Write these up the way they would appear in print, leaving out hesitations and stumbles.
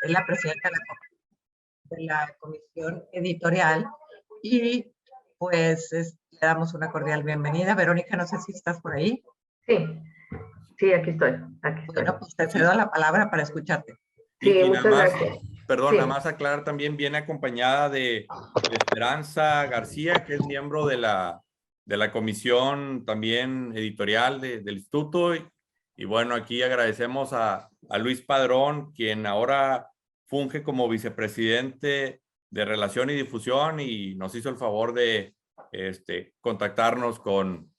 es la presidenta de la comisión editorial y pues le damos una cordial bienvenida. Verónica, no sé si estás por ahí. Sí, sí, aquí estoy. Bueno, pues te cedo la palabra para escucharte. Sí, y muchas gracias. Perdón, Sí. nada más aclarar, también viene acompañada de Esperanza García, que es miembro de la comisión también editorial del instituto. Y bueno, aquí agradecemos a Luis Padrón, quien ahora funge como vicepresidente de Relación y Difusión y nos hizo el favor de contactarnos con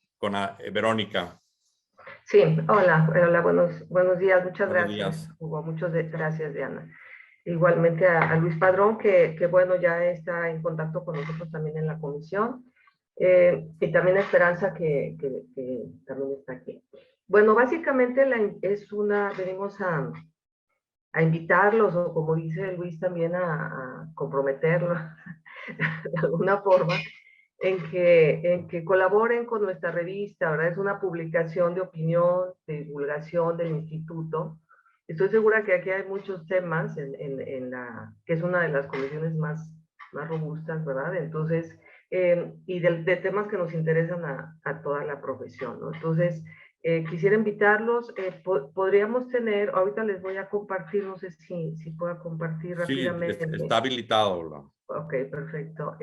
Verónica. Sí, hola, buenos días, muchas Buenos gracias, días. Hugo, gracias, Diana. Igualmente a Luis Padrón, que bueno, ya está en contacto con nosotros también en la comisión, y también a Esperanza, que también está aquí. Bueno, básicamente venimos a invitarlos, o como dice Luis, también a comprometerlos de alguna forma, en que colaboren con nuestra revista, ¿verdad? Es una publicación de opinión, de divulgación del instituto. Estoy segura que aquí hay muchos temas, que es una de las comisiones más robustas, ¿verdad? Entonces, y de temas que nos interesan a toda la profesión, ¿no? Entonces, quisiera invitarlos, podríamos tener, ahorita les voy a compartir, no sé si pueda compartir rápidamente. Sí, está habilitado, ¿verdad? Ok, perfecto.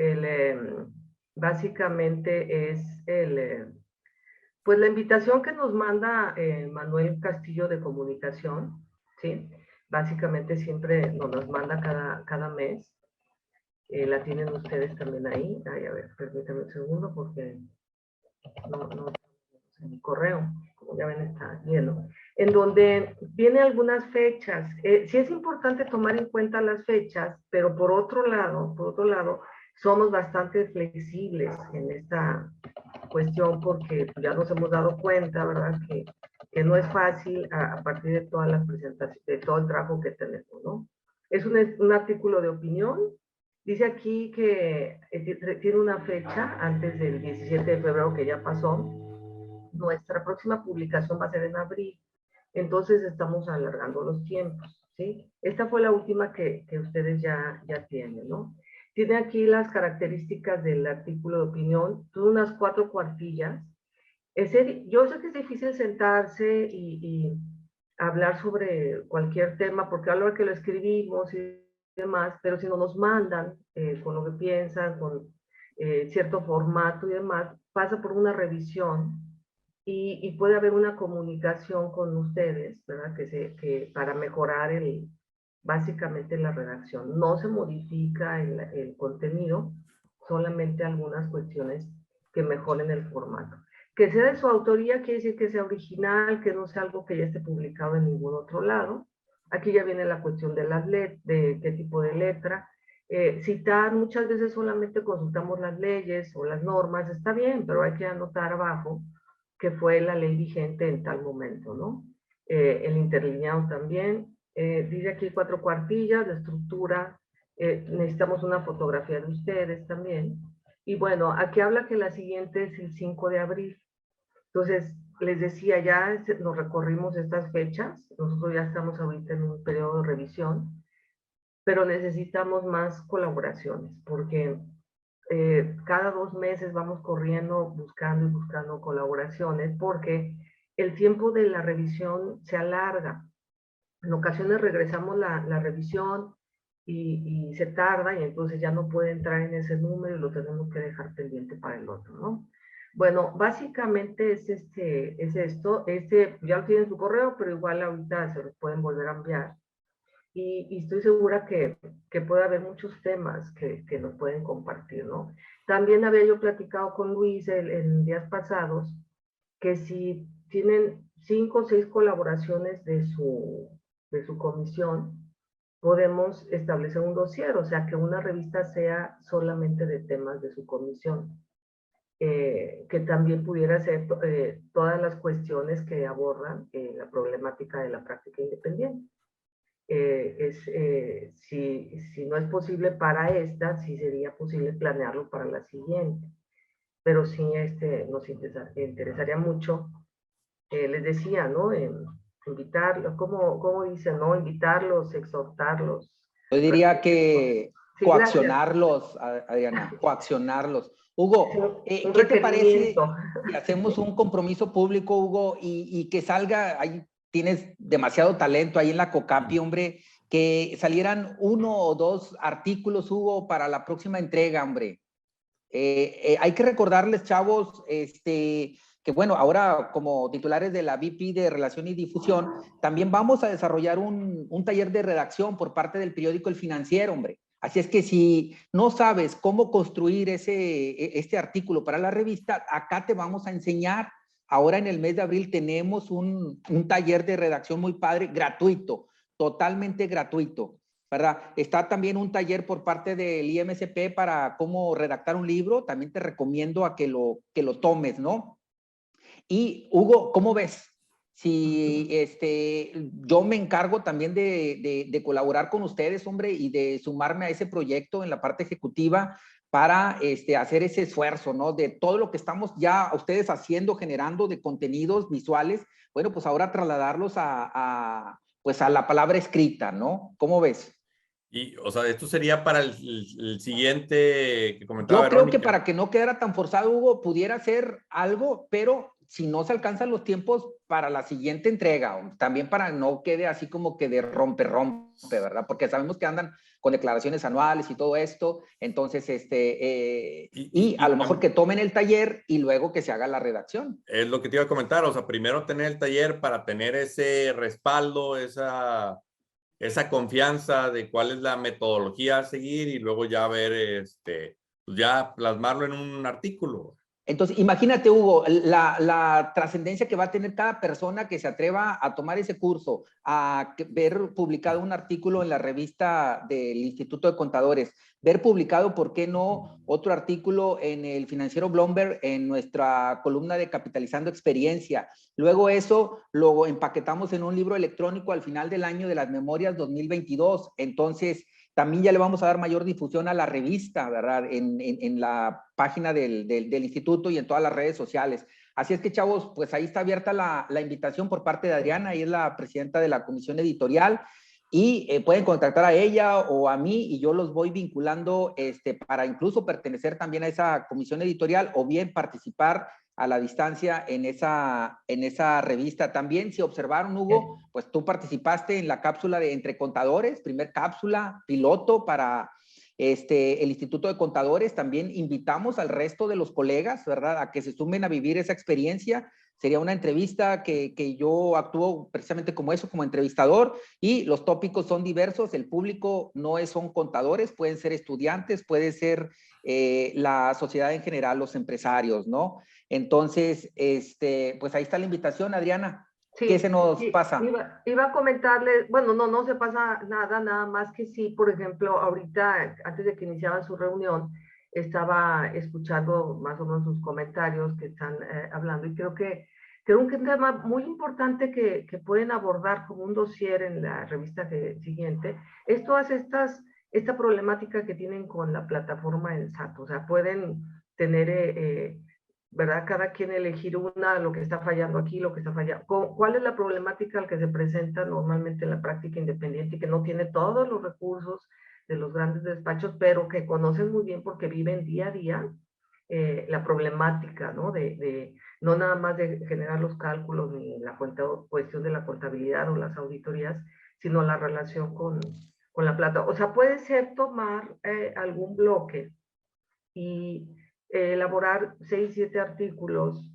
Básicamente es pues la invitación que nos manda Manuel Castillo de Comunicación, ¿sí? Básicamente siempre nos las manda cada mes. La tienen ustedes también ahí. Ay, a ver, permítanme un segundo porque no en mi correo, como ya ven, está lleno. En donde viene algunas fechas. Sí es importante tomar en cuenta las fechas, pero por otro lado, somos bastante flexibles en esta cuestión porque ya nos hemos dado cuenta, ¿verdad? Que no es fácil a partir de todas las presentaciones, de todo el trabajo que tenemos, ¿no? Es un artículo de opinión. Dice aquí que tiene una fecha antes del 17 de febrero que ya pasó. Nuestra próxima publicación va a ser en abril. Entonces estamos alargando los tiempos, ¿sí? Esta fue la última que ustedes ya tienen, ¿no? Tiene aquí las características del artículo de opinión, son unas 4 cuartillas. Yo sé que es difícil sentarse y hablar sobre cualquier tema, porque a la hora que lo escribimos y demás, pero si no nos mandan con lo que piensan, con cierto formato y demás, pasa por una revisión y puede haber una comunicación con ustedes, ¿verdad? Para mejorar básicamente la redacción. No se modifica el contenido, solamente algunas cuestiones que mejoren el formato. Que sea de su autoría quiere decir que sea original, que no sea algo que ya esté publicado en ningún otro lado. Aquí ya viene la cuestión de qué tipo de letra. Citar, muchas veces solamente consultamos las leyes o las normas, está bien, pero hay que anotar abajo que fue la ley vigente en tal momento, ¿no? El interlineado también. Dice aquí 4 cuartillas, la estructura, necesitamos una fotografía de ustedes también. Y bueno, aquí habla que la siguiente es el 5 de abril. Entonces, les decía, ya nos recorrimos estas fechas, nosotros ya estamos ahorita en un periodo de revisión, pero necesitamos más colaboraciones, porque cada 2 meses vamos corriendo, buscando colaboraciones, porque el tiempo de la revisión se alarga. En ocasiones regresamos la revisión y se tarda y entonces ya no puede entrar en ese número y lo tenemos que dejar pendiente para el otro, ¿no? Bueno, básicamente es esto. Ya lo tienen en su correo, pero igual ahorita se los pueden volver a enviar. Y estoy segura que puede haber muchos temas que nos pueden compartir, ¿no? También había yo platicado con Luis en días pasados que si tienen 5 o 6 colaboraciones de su comisión, podemos establecer un dossier, o sea, que una revista sea solamente de temas de su comisión, que también pudiera ser todas las cuestiones que abordan la problemática de la práctica independiente. Si no es posible para esta, sí sería posible planearlo para la siguiente. Pero sí nos interesaría mucho, les decía, ¿no? invitarlos, ¿cómo dicen, no? Invitarlos, exhortarlos. Yo diría que Sí, coaccionarlos, Adriana, coaccionarlos. Hugo, un ¿qué te parece requerimiento. si hacemos un compromiso público, Hugo, y que salga, ahí tienes demasiado talento ahí en la COCAPI, hombre, que salieran 1 o 2 artículos, Hugo, para la próxima entrega, hombre? Hay que recordarles, chavos, que bueno, ahora como titulares de la VP de Relación y Difusión, también vamos a desarrollar un taller de redacción por parte del periódico El Financiero, hombre. Así es que si no sabes cómo construir este artículo para la revista, acá te vamos a enseñar. Ahora en el mes de abril tenemos un taller de redacción muy padre, gratuito, totalmente gratuito, ¿verdad? Está también un taller por parte del IMSP para cómo redactar un libro. También te recomiendo a que lo tomes, ¿no? Y Hugo, ¿cómo ves? Si yo me encargo también de colaborar con ustedes, hombre, y de sumarme a ese proyecto en la parte ejecutiva para hacer ese esfuerzo, ¿no? De todo lo que estamos ya ustedes haciendo, generando de contenidos visuales, bueno, pues ahora trasladarlos pues a la palabra escrita, ¿no? ¿Cómo ves? Y, o sea, esto sería para el siguiente que comentaba Yo creo que Verónica. para que no quedara tan forzado, Hugo, pudiera ser algo, pero si no se alcanzan los tiempos para la siguiente entrega, también para no quede así como que de rompe, ¿verdad? Porque sabemos que andan con declaraciones anuales y todo esto, entonces, y a lo mejor que tomen el taller y luego que se haga la redacción. Es lo que te iba a comentar, o sea, primero tener el taller para tener ese respaldo, esa confianza de cuál es la metodología a seguir y luego ya ver, pues ya plasmarlo en un artículo. Entonces, imagínate, Hugo, la trascendencia que va a tener cada persona que se atreva a tomar ese curso, a ver publicado un artículo en la revista del Instituto de Contadores, ver publicado, ¿por qué no?, otro artículo en el Financiero Bloomberg, en nuestra columna de Capitalizando Experiencia. Luego eso lo empaquetamos en un libro electrónico al final del año de las memorias 2022. Entonces, también ya le vamos a dar mayor difusión a la revista, ¿verdad? En la página del instituto y en todas las redes sociales. Así es que, chavos, pues ahí está abierta la invitación por parte de Adriana, ella es la presidenta de la comisión editorial, y pueden contactar a ella o a mí y yo los voy vinculando para incluso pertenecer también a esa comisión editorial o bien participar a la distancia en esa revista. También, si observaron, Hugo, pues tú participaste en la cápsula de Entre Contadores, primer cápsula piloto para el Instituto de Contadores. También invitamos al resto de los colegas, ¿verdad?, a que se sumen a vivir esa experiencia. Sería una entrevista que yo actúo precisamente como eso, como entrevistador, y los tópicos son diversos. El público no son contadores, pueden ser estudiantes, puede ser la sociedad en general, los empresarios, ¿no? Entonces, pues ahí está la invitación, Adriana. Sí, ¿Qué se nos pasa? Iba a comentarle, bueno, no se pasa nada más que sí, por ejemplo, ahorita, antes de que iniciaban su reunión, estaba escuchando más o menos sus comentarios que están hablando, y creo que es un tema muy importante que pueden abordar como un dossier en la revista siguiente, es todas esta problemática que tienen con la plataforma del SAT. O sea, pueden tener, ¿verdad?, cada quien elegir lo que está fallando aquí, lo que está fallando. ¿Cuál es la problemática al que se presenta normalmente en la práctica independiente y que no tiene todos los recursos de los grandes despachos, pero que conocen muy bien porque viven día a día la problemática, ¿no? No nada más de generar los cálculos ni la cuestión de la contabilidad o las auditorías, sino la relación con la plata. O sea, puede ser tomar algún bloque y elaborar 6, 7 artículos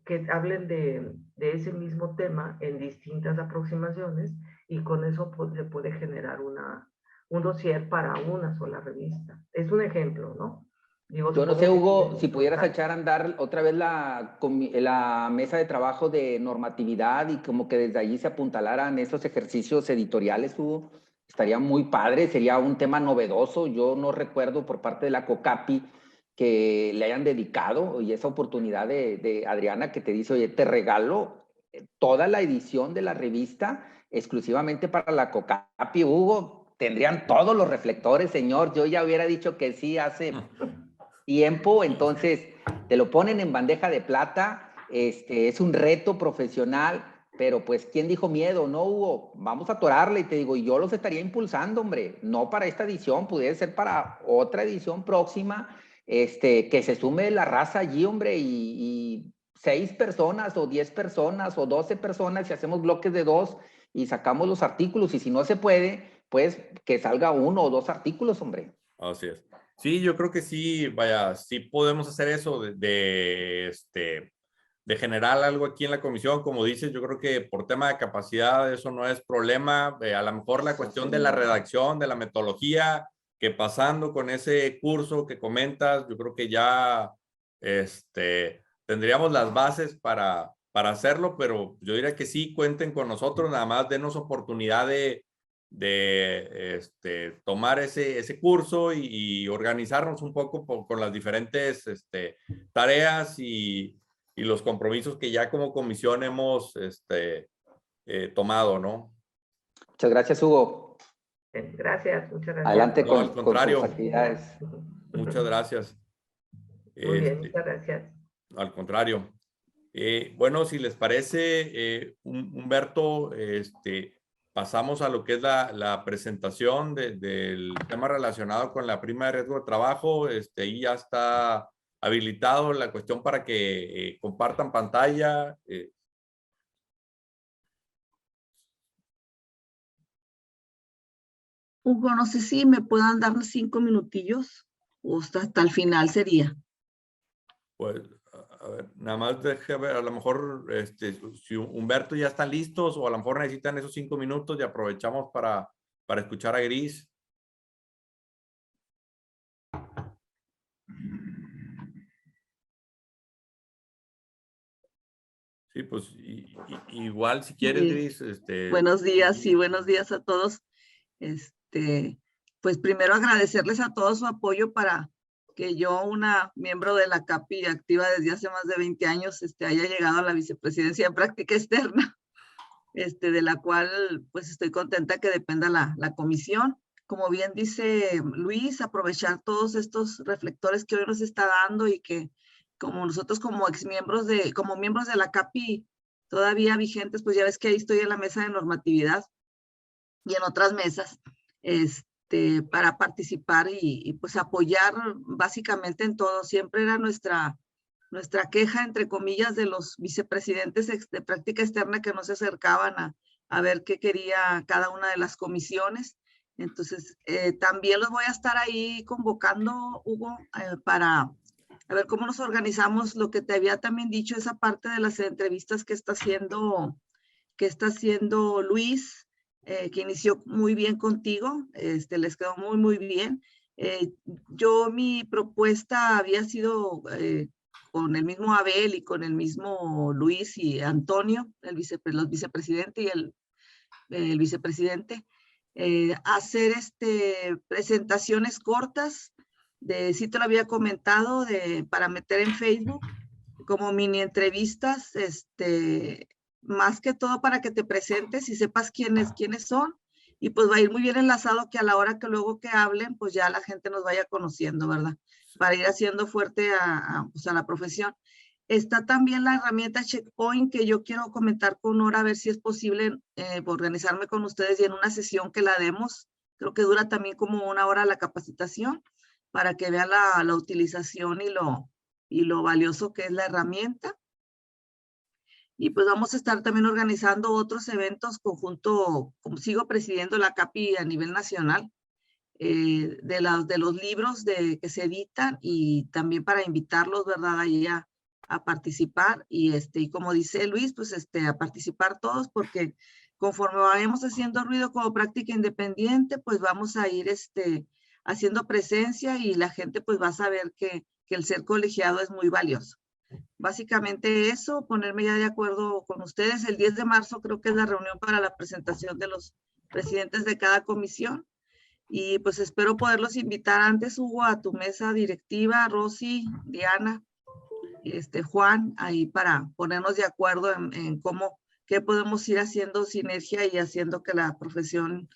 que hablen de ese mismo tema en distintas aproximaciones, y con eso se puede generar un dossier para una sola revista. Es un ejemplo, ¿no? Digo, Yo no sé, Hugo, si pudieras echar echar a andar otra vez la mesa de trabajo de normatividad y como que desde allí se apuntalaran esos ejercicios editoriales, Hugo. Estaría muy padre, sería un tema novedoso. Yo no recuerdo por parte de la COCAPI que le hayan dedicado, y esa oportunidad de Adriana que te dice, oye, te regalo toda la edición de la revista exclusivamente para la COCAPI. Hugo, tendrían todos los reflectores, señor. Yo ya hubiera dicho que sí hace tiempo. Entonces te lo ponen en bandeja de plata. Es un reto profesional. Pero pues, ¿quién dijo miedo? No, Hugo, vamos a atorarle. Y te digo, yo los estaría impulsando, hombre, no para esta edición, pudiera ser para otra edición próxima, que se sume la raza allí, hombre, y 6 personas o 10 personas o 12 personas y hacemos bloques de 2 y sacamos los artículos. Y si no se puede, pues que salga 1 o 2 artículos, hombre. Así es. Sí, yo creo que sí, vaya, sí podemos hacer eso de generar algo aquí en la comisión. Como dices, yo creo que por tema de capacidad eso no es problema. A lo mejor la cuestión de la redacción, de la metodología, que pasando con ese curso que comentas, yo creo que ya tendríamos las bases para hacerlo, pero yo diría que sí, cuenten con nosotros, nada más denos oportunidad de tomar ese curso y organizarnos un poco con las diferentes tareas y los compromisos que ya como comisión hemos tomado, ¿no? Muchas gracias, Hugo. Gracias, muchas gracias. Adelante No, al con contrario. tus actividades. Muchas gracias. Muy bien, muchas gracias. Al contrario. Bueno, si les parece, Humberto, pasamos a lo que es la presentación del tema relacionado con la prima de riesgo de trabajo. Ahí ya está habilitado la cuestión para que compartan pantalla. Hugo, no sé si me puedan dar 5 minutillos o hasta el final sería. Pues, a ver, nada más deje ver, a lo mejor si Humberto ya están listos o a lo mejor necesitan esos 5 minutos y aprovechamos para escuchar a Gris. Sí, pues igual si quieres, Sí. Gris. Buenos días, sí, buenos días a todos. Pues primero agradecerles a todos su apoyo para que yo, una miembro de la CAPI activa desde hace más de 20 años, haya llegado a la vicepresidencia de práctica externa, de la cual pues estoy contenta que dependa la comisión. Como bien dice Luis, aprovechar todos estos reflectores que hoy nos está dando y que como nosotros como miembros de la CAPI todavía vigentes, pues ya ves que ahí estoy en la mesa de normatividad y en otras mesas, para participar y pues apoyar básicamente en todo. Siempre era nuestra queja, entre comillas, de los vicepresidentes de práctica externa que no se acercaban a ver qué quería cada una de las comisiones. Entonces, también los voy a estar ahí convocando, Hugo, para a ver cómo nos organizamos. Lo que te había también dicho, esa parte de las entrevistas que está haciendo Luis, que inició muy bien contigo, les quedó muy, muy bien. Mi propuesta había sido con el mismo Abel y con el mismo Luis y Antonio, los vicepresidentes y el vicepresidente, hacer presentaciones cortas, sí te lo había comentado, para meter en Facebook, como mini entrevistas, más que todo para que te presentes y sepas quiénes son, y pues va a ir muy bien enlazado que a la hora que luego que hablen, pues ya la gente nos vaya conociendo, ¿verdad? Para ir haciendo fuerte pues a la profesión. Está también la herramienta Checkpoint, que yo quiero comentar con Nora, a ver si es posible organizarme con ustedes y en una sesión que la demos. Creo que dura también como 1 hora la capacitación, para que vean la utilización y lo valioso que es la herramienta. Y pues vamos a estar también organizando otros eventos conjunto, como sigo presidiendo la CAPI a nivel nacional, de los libros que se editan, y también para invitarlos, ¿verdad?, ahí a participar, y como dice Luis, pues a participar todos, porque conforme vayamos haciendo ruido como práctica independiente, pues vamos a ir haciendo presencia, y la gente pues va a saber que el ser colegiado es muy valioso. Básicamente eso, ponerme ya de acuerdo con ustedes. El 10 de marzo creo que es la reunión para la presentación de los presidentes de cada comisión, y pues espero poderlos invitar antes, Hugo, a tu mesa directiva, Rosy, Diana, Juan, ahí para ponernos de acuerdo en qué podemos ir haciendo sinergia y haciendo que la profesión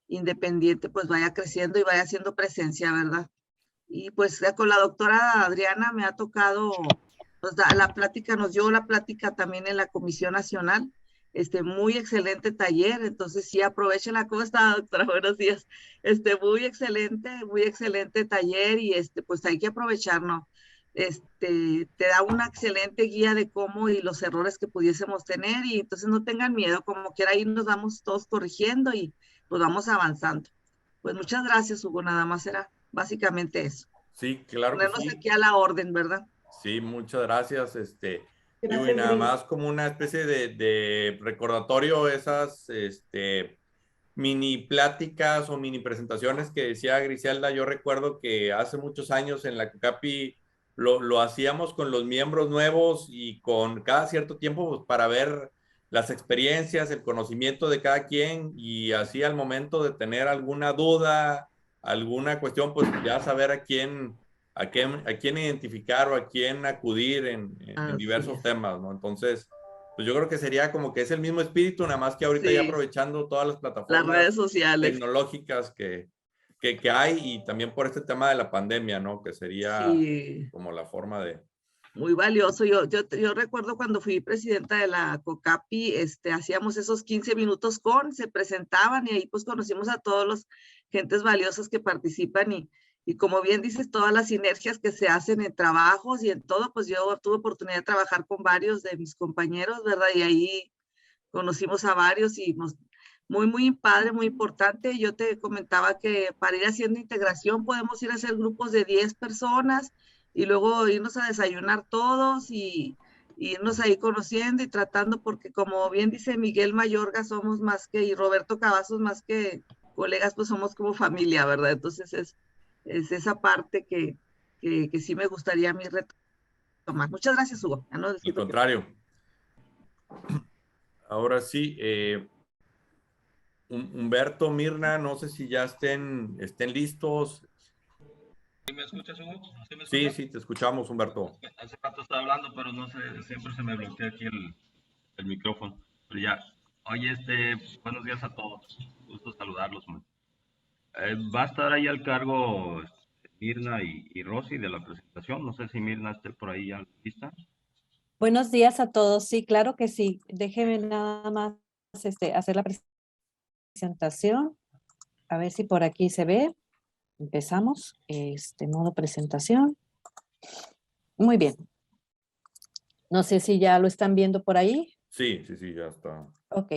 independiente pues vaya creciendo y vaya haciendo presencia, ¿verdad? Y pues con la doctora Adriana me ha tocado, pues la plática, nos dio la plática también en la Comisión Nacional, muy excelente taller, entonces sí, aprovechenla. ¿Cómo está, doctora? Buenos días. Muy excelente taller y pues hay que aprovecharlo. Te da una excelente guía de cómo y los errores que pudiésemos tener y entonces no tengan miedo, como quiera ahí nos vamos todos corrigiendo y pues vamos avanzando. Pues muchas gracias, Hugo, nada más era básicamente eso. Sí, claro que Ponernos sí. aquí a la orden, ¿verdad? Sí, muchas gracias. Digo, y Gracias, nada Gris. más como una especie de recordatorio, esas mini pláticas o mini presentaciones que decía Griselda. Yo recuerdo que hace muchos años en la COCAPI lo hacíamos con los miembros nuevos y con cada cierto tiempo pues, para ver las experiencias, el conocimiento de cada quien y así al momento de tener alguna duda, alguna cuestión, pues ya saber a quién identificar o a quién acudir en Así diversos es. temas, ¿no? Entonces, pues yo creo que sería como que es el mismo espíritu, nada más que ahorita ya Sí, aprovechando todas las las plataformas redes sociales. tecnológicas que hay y también por este tema de la pandemia, ¿no? Que sería Sí, como la forma de... muy valioso. Yo recuerdo cuando fui presidenta de la COCAPI, hacíamos esos 15 minutos se presentaban y ahí pues conocimos a todos los gentes valiosas que participan y como bien dices, todas las sinergias que se hacen en trabajos y en todo, pues yo tuve oportunidad de trabajar con varios de mis compañeros, ¿verdad? Y ahí conocimos a varios y muy padre, muy importante. Yo te comentaba que para ir haciendo integración podemos ir a hacer grupos de 10 personas y luego irnos a desayunar todos y irnos ahí conociendo y tratando, porque como bien dice Miguel Mayorga, somos más que, y Roberto Cavazos, más que colegas, pues somos como familia, ¿verdad? Entonces es esa parte que sí me gustaría a mí retomar. Muchas gracias, Hugo. Ya no Al decir lo que... contrario, ahora sí, Humberto, Mirna, no sé si ya estén listos. ¿Sí me escuchas, Hugo? ¿Sí me Sí, escuchas? sí, te escuchamos, Humberto. Hace rato estaba hablando, pero no sé, siempre se me bloquea aquí el micrófono. Pero ya. Oye, buenos días a todos. Gusto saludarlos, man. Va a estar ahí al cargo Mirna y Rosy de la presentación. No sé si Mirna esté por ahí ya lista. Buenos días a todos. Sí, claro que sí. Déjenme nada más hacer la presentación. A ver si por aquí se ve. Empezamos. Modo presentación. Muy bien. No sé si ya lo están viendo por ahí. Sí, ya está. Ok.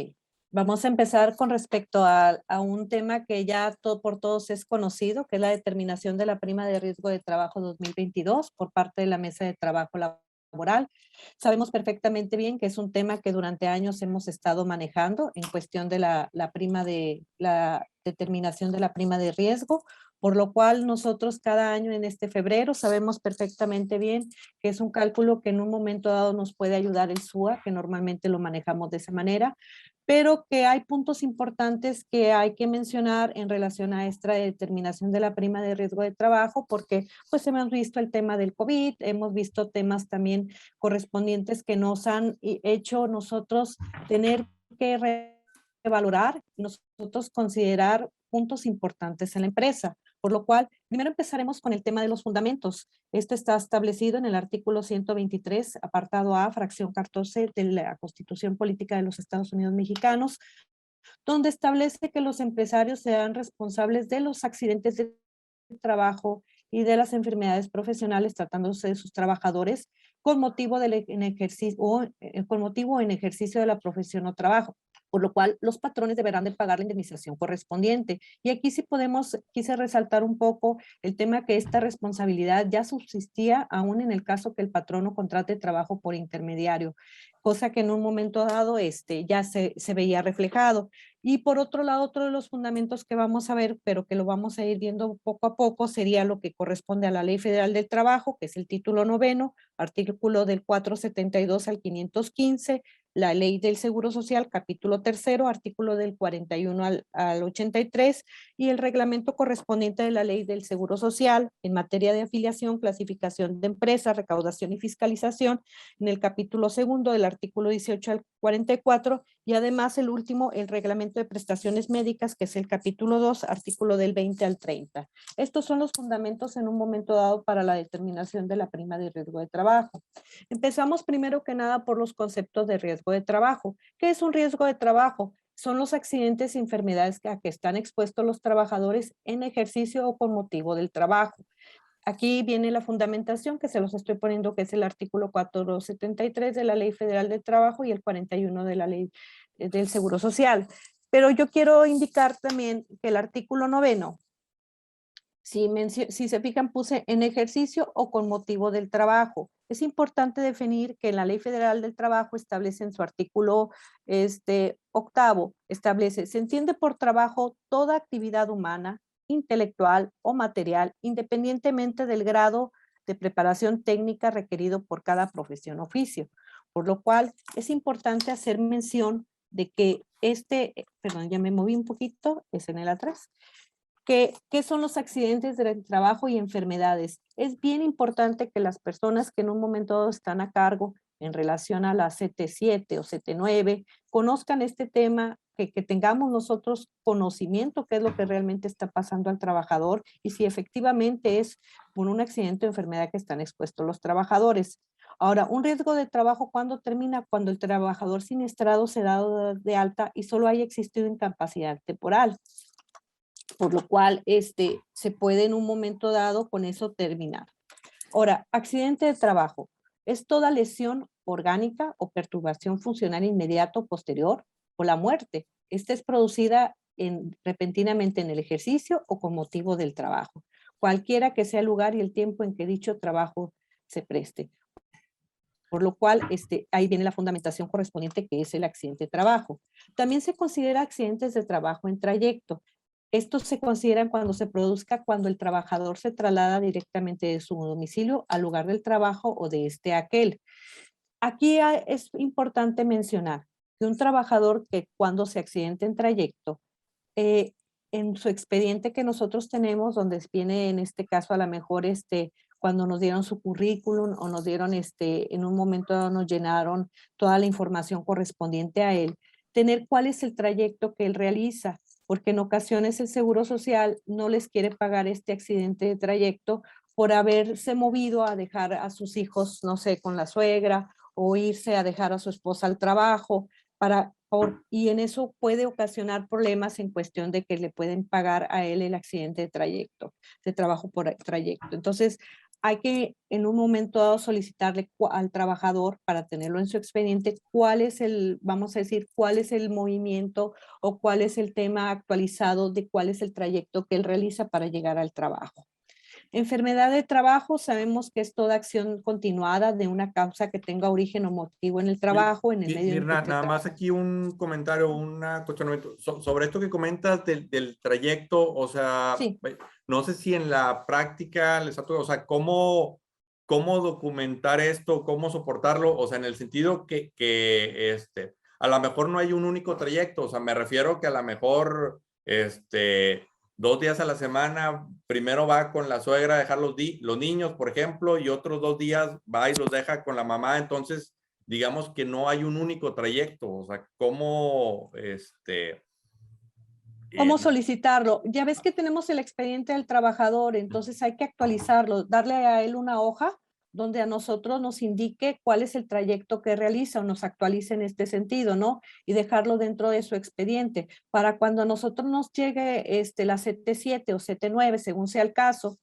Vamos a empezar con respecto a un tema que ya por todos es conocido, que es la determinación de la prima de riesgo de trabajo 2022 por parte de la Mesa de Trabajo Laboral. Sabemos perfectamente bien que es un tema que durante años hemos estado manejando en cuestión de la determinación de la prima de riesgo, por lo cual nosotros cada año en este febrero sabemos perfectamente bien que es un cálculo que en un momento dado nos puede ayudar el SUA, que normalmente lo manejamos de esa manera, pero que hay puntos importantes que hay que mencionar en relación a esta determinación de la prima de riesgo de trabajo, porque pues hemos visto el tema del COVID, hemos visto temas también correspondientes que nos han hecho nosotros tener que revalorar, nosotros considerar puntos importantes en la empresa. Por lo cual, primero empezaremos con el tema de los fundamentos. Esto está establecido en el artículo 123, apartado A, fracción 14 de la Constitución Política de los Estados Unidos Mexicanos, donde establece que los empresarios sean responsables de los accidentes de trabajo y de las enfermedades profesionales tratándose de sus trabajadores con motivo en ejercicio de la profesión o trabajo, por lo cual los patrones deberán de pagar la indemnización correspondiente. Y aquí sí quise resaltar un poco el tema que esta responsabilidad ya subsistía aún en el caso que el patrono contrate trabajo por intermediario, cosa que en un momento dado ya se veía reflejado. Y por otro lado, otro de los fundamentos que vamos a ver, pero que lo vamos a ir viendo poco a poco, sería lo que corresponde a la Ley Federal del Trabajo, que es el título 9, artículo del 472 al 515, la Ley del Seguro Social, capítulo 3, artículo del 41 al 83, y el reglamento correspondiente de la Ley del Seguro Social en materia de afiliación, clasificación de empresas, recaudación y fiscalización, en el capítulo 2 del artículo 18 al 44, y además el último, el reglamento de prestaciones médicas, que es el capítulo 2, artículo del 20 al 30. Estos son los fundamentos en un momento dado para la determinación de la prima de riesgo de trabajo. Empezamos primero que nada por los conceptos de riesgo riesgo de trabajo. ¿Qué es un riesgo de trabajo? Son los accidentes y enfermedades a que están expuestos los trabajadores en ejercicio o con motivo del trabajo. Aquí viene la fundamentación que se los estoy poniendo, que es el artículo 473 de la Ley Federal del Trabajo y el 41 de la Ley del Seguro Social. Pero yo quiero indicar también que el artículo 9, si se fijan, puse en ejercicio o con motivo del trabajo. Es importante definir que la Ley Federal del Trabajo establece en su artículo 8, establece, se entiende por trabajo toda actividad humana, intelectual o material, independientemente del grado de preparación técnica requerido por cada profesión o oficio. Por lo cual es importante hacer mención de que perdón, ya me moví un poquito, es en el atrás. ¿Qué son los accidentes de trabajo y enfermedades? Es bien importante que las personas que en un momento dado están a cargo en relación a la CT7 o CT9 conozcan este tema, que tengamos nosotros conocimiento qué es lo que realmente está pasando al trabajador y si efectivamente es por un accidente o enfermedad que están expuestos los trabajadores. Ahora, un riesgo de trabajo, ¿cuándo termina? Cuando el trabajador siniestrado se da de alta y solo haya existido incapacidad temporal. Por lo cual se puede en un momento dado con eso terminar. Ahora, accidente de trabajo. Es toda lesión orgánica o perturbación funcional inmediata o posterior o la muerte. Esta es producida repentinamente en el ejercicio o con motivo del trabajo, cualquiera que sea el lugar y el tiempo en que dicho trabajo se preste. Por lo cual, ahí viene la fundamentación correspondiente, que es el accidente de trabajo. También se considera accidentes de trabajo en trayecto. Estos se consideran cuando se produzca cuando el trabajador se traslada directamente de su domicilio al lugar del trabajo o de a aquel. Aquí es importante mencionar que un trabajador que cuando se accidente en trayecto, en su expediente que nosotros tenemos, donde viene en este caso a lo mejor cuando nos dieron su currículum o nos dieron en un momento nos llenaron toda la información correspondiente a él, tener cuál es el trayecto que él realiza, porque en ocasiones el Seguro Social no les quiere pagar este accidente de trayecto por haberse movido a dejar a sus hijos, no sé, con la suegra o irse a dejar a su esposa al trabajo, y en eso puede ocasionar problemas en cuestión de que le pueden pagar a él el accidente de trayecto, de trabajo por trayecto. Entonces, hay que en un momento dado solicitarle al trabajador para tenerlo en su expediente cuál es vamos a decir, cuál es el movimiento o cuál es el tema actualizado de cuál es el trayecto que él realiza para llegar al trabajo. Enfermedad de trabajo, sabemos que es toda acción continuada de una causa que tenga origen o motivo en el trabajo, en el medio en Mirna, que nada más aquí un comentario, un cuestionamiento sobre esto que comentas del trayecto, o sea, sí. No sé si en la práctica les ha tocado, o sea, ¿cómo documentar esto, cómo soportarlo? O sea, en el sentido que a lo mejor no hay un único trayecto, o sea, me refiero que a lo mejor 2 días a la semana, primero va con la suegra a dejar los niños, por ejemplo, y otros 2 días va y los deja con la mamá, entonces digamos que no hay un único trayecto, o sea, ¿cómo ¿Cómo solicitarlo? Ya ves que tenemos el expediente del trabajador, entonces hay que actualizarlo, darle a él una hoja donde a nosotros nos indique cuál es el trayecto que realiza o nos actualice en este sentido, ¿no? Y dejarlo dentro de su expediente para cuando a nosotros nos llegue la CT7 o CT9, según sea el caso,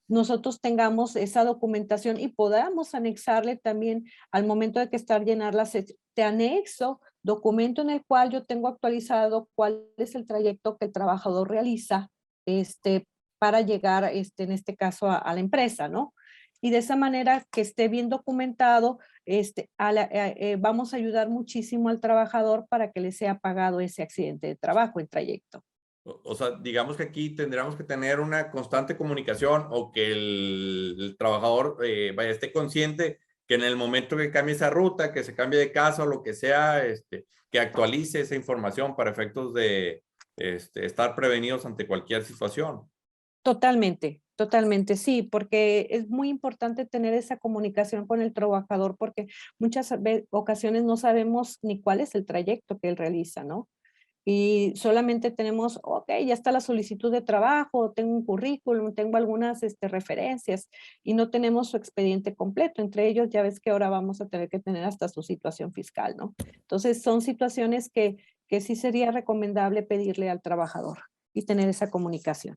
nosotros tengamos esa documentación y podamos anexarle también al momento de que estar llenarla, te anexo documento en el cual yo tengo actualizado cuál es el trayecto que el trabajador realiza para llegar, en este caso, a la empresa, ¿no? Y de esa manera que esté bien documentado, vamos a ayudar muchísimo al trabajador para que le sea pagado ese accidente de trabajo en trayecto. O sea, digamos que aquí tendríamos que tener una constante comunicación o que el trabajador esté consciente que en el momento que cambie esa ruta, que se cambie de casa o lo que sea, que actualice esa información para efectos de estar prevenidos ante cualquier situación. Totalmente, totalmente, sí, porque es muy importante tener esa comunicación con el trabajador porque muchas ocasiones no sabemos ni cuál es el trayecto que él realiza, ¿no? y solamente tenemos, ok, ya está la solicitud de trabajo, tengo un currículum, tengo algunas referencias y no tenemos su expediente completo. Entre ellos, ya ves que ahora vamos a tener que tener hasta su situación fiscal, ¿no? Entonces, son situaciones que sí sería recomendable pedirle al trabajador y tener esa comunicación.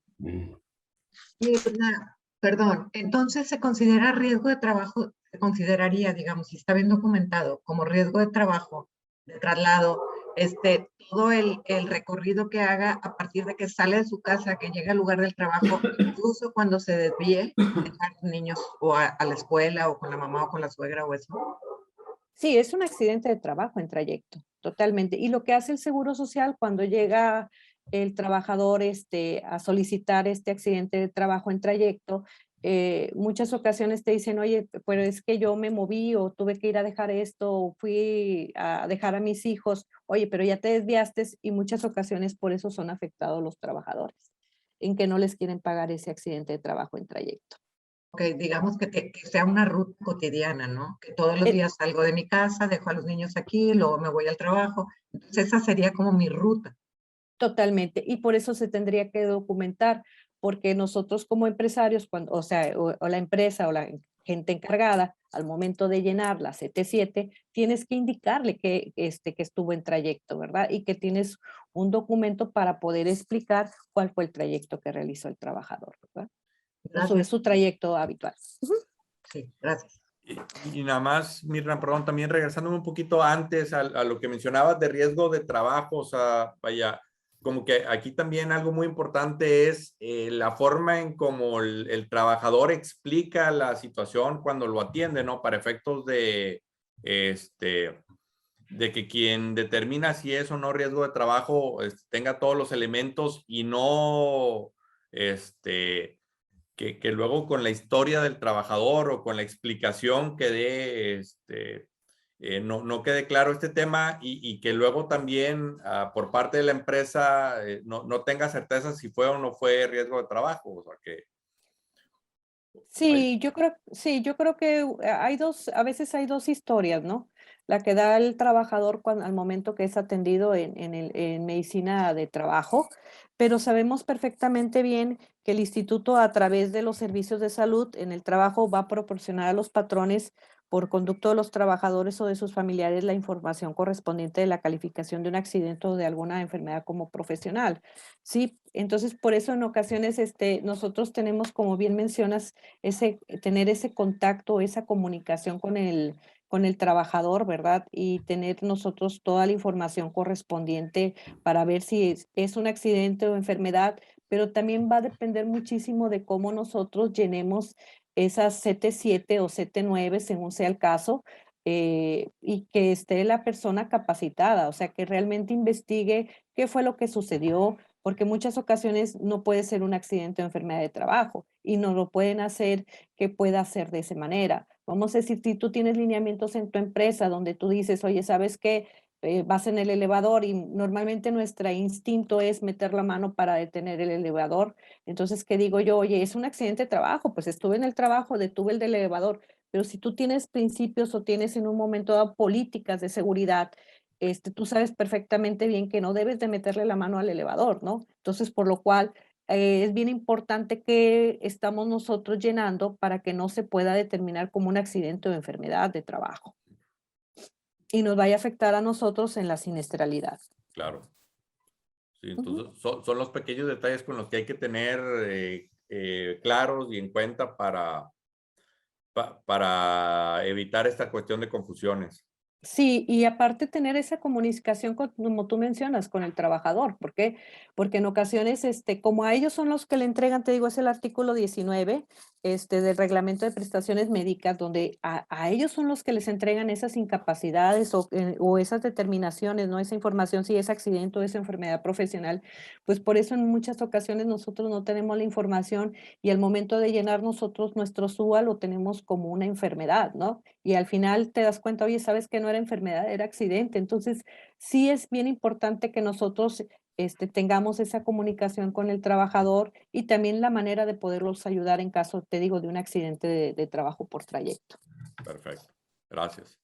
Mirna, perdón, entonces se considera riesgo de trabajo, se consideraría, digamos, si está bien documentado, como riesgo de trabajo, de traslado, todo el recorrido que haga a partir de que sale de su casa, que llega al lugar del trabajo, incluso cuando se desvíe, dejar niños o a la escuela o con la mamá o con la suegra o eso. Sí, es un accidente de trabajo en trayecto, totalmente. Y lo que hace el Seguro Social cuando llega el trabajador a solicitar este accidente de trabajo en trayecto, muchas ocasiones te dicen, oye, pero es que yo me moví o tuve que ir a dejar esto o fui a dejar a mis hijos, oye, pero ya te desviaste y muchas ocasiones por eso son afectados los trabajadores, en que no les quieren pagar ese accidente de trabajo en trayecto. Que digamos que sea una ruta cotidiana, ¿no? Que todos los días salgo de mi casa, dejo a los niños aquí, luego me voy al trabajo. Entonces esa sería como mi ruta. Totalmente, y por eso se tendría que documentar, porque nosotros como empresarios, cuando, o sea, o la empresa o la gente encargada, al momento de llenar la CT7, tienes que indicarle que estuvo en trayecto, ¿verdad? Y que tienes un documento para poder explicar cuál fue el trayecto que realizó el trabajador, ¿verdad? Gracias. Su trayecto habitual. Sí, gracias. Y nada más, Mirna, perdón, también regresándome un poquito antes a lo que mencionabas de riesgo de trabajo, o sea, vaya, como que aquí también algo muy importante es la forma en cómo el trabajador explica la situación cuando lo atiende, ¿no? Para efectos de que quien determina si es o no riesgo de trabajo tenga todos los elementos y no, que luego con la historia del trabajador o con la explicación que dé, no quede claro este tema y que luego también por parte de la empresa no tenga certeza si fue o no fue riesgo de trabajo. O sea que... Sí, yo creo que a veces hay dos historias, ¿no? La que da el trabajador al momento que es atendido en medicina de trabajo, pero sabemos perfectamente bien que el instituto a través de los servicios de salud en el trabajo va a proporcionar a los patrones por conducto de los trabajadores o de sus familiares la información correspondiente de la calificación de un accidente o de alguna enfermedad como profesional. Sí, entonces por eso en ocasiones nosotros tenemos, como bien mencionas, tener ese contacto, esa comunicación con el trabajador, ¿verdad? Y tener nosotros toda la información correspondiente para ver si es un accidente o enfermedad, pero también va a depender muchísimo de cómo nosotros llenemos esas CT7 o CT9, según sea el caso, y que esté la persona capacitada, o sea, que realmente investigue qué fue lo que sucedió, porque muchas ocasiones no puede ser un accidente o enfermedad de trabajo y no lo pueden hacer que pueda hacer de esa manera. Vamos a decir, si tú tienes lineamientos en tu empresa donde tú dices, oye, ¿sabes qué? Vas en el elevador y normalmente nuestro instinto es meter la mano para detener el elevador. Entonces, ¿qué digo yo? Oye, es un accidente de trabajo, pues estuve en el trabajo, detuve el del elevador, pero si tú tienes principios o tienes en un momento dado políticas de seguridad, tú sabes perfectamente bien que no debes de meterle la mano al elevador, ¿no? Entonces, por lo cual es bien importante que estamos nosotros llenando para que no se pueda determinar como un accidente o enfermedad de trabajo y nos vaya a afectar a nosotros en la siniestralidad. Claro. Sí, entonces son los pequeños detalles con los que hay que tener claros y en cuenta para evitar esta cuestión de confusiones. Sí, y aparte tener esa comunicación como tú mencionas, con el trabajador. ¿Por qué? Porque en ocasiones, como a ellos son los que le entregan, te digo, es el artículo 19, del reglamento de prestaciones médicas, donde a ellos son los que les entregan esas incapacidades o esas determinaciones, ¿no? Esa información, si es accidente o es enfermedad profesional. Pues por eso en muchas ocasiones nosotros no tenemos la información y al momento de llenar nosotros nuestro SUA lo tenemos como una enfermedad, ¿no? Y al final te das cuenta, oye, sabes que no era enfermedad, era accidente. Entonces, sí es bien importante que nosotros tengamos esa comunicación con el trabajador y también la manera de poderlos ayudar en caso, te digo, de un accidente de trabajo por trayecto. Perfecto. Gracias.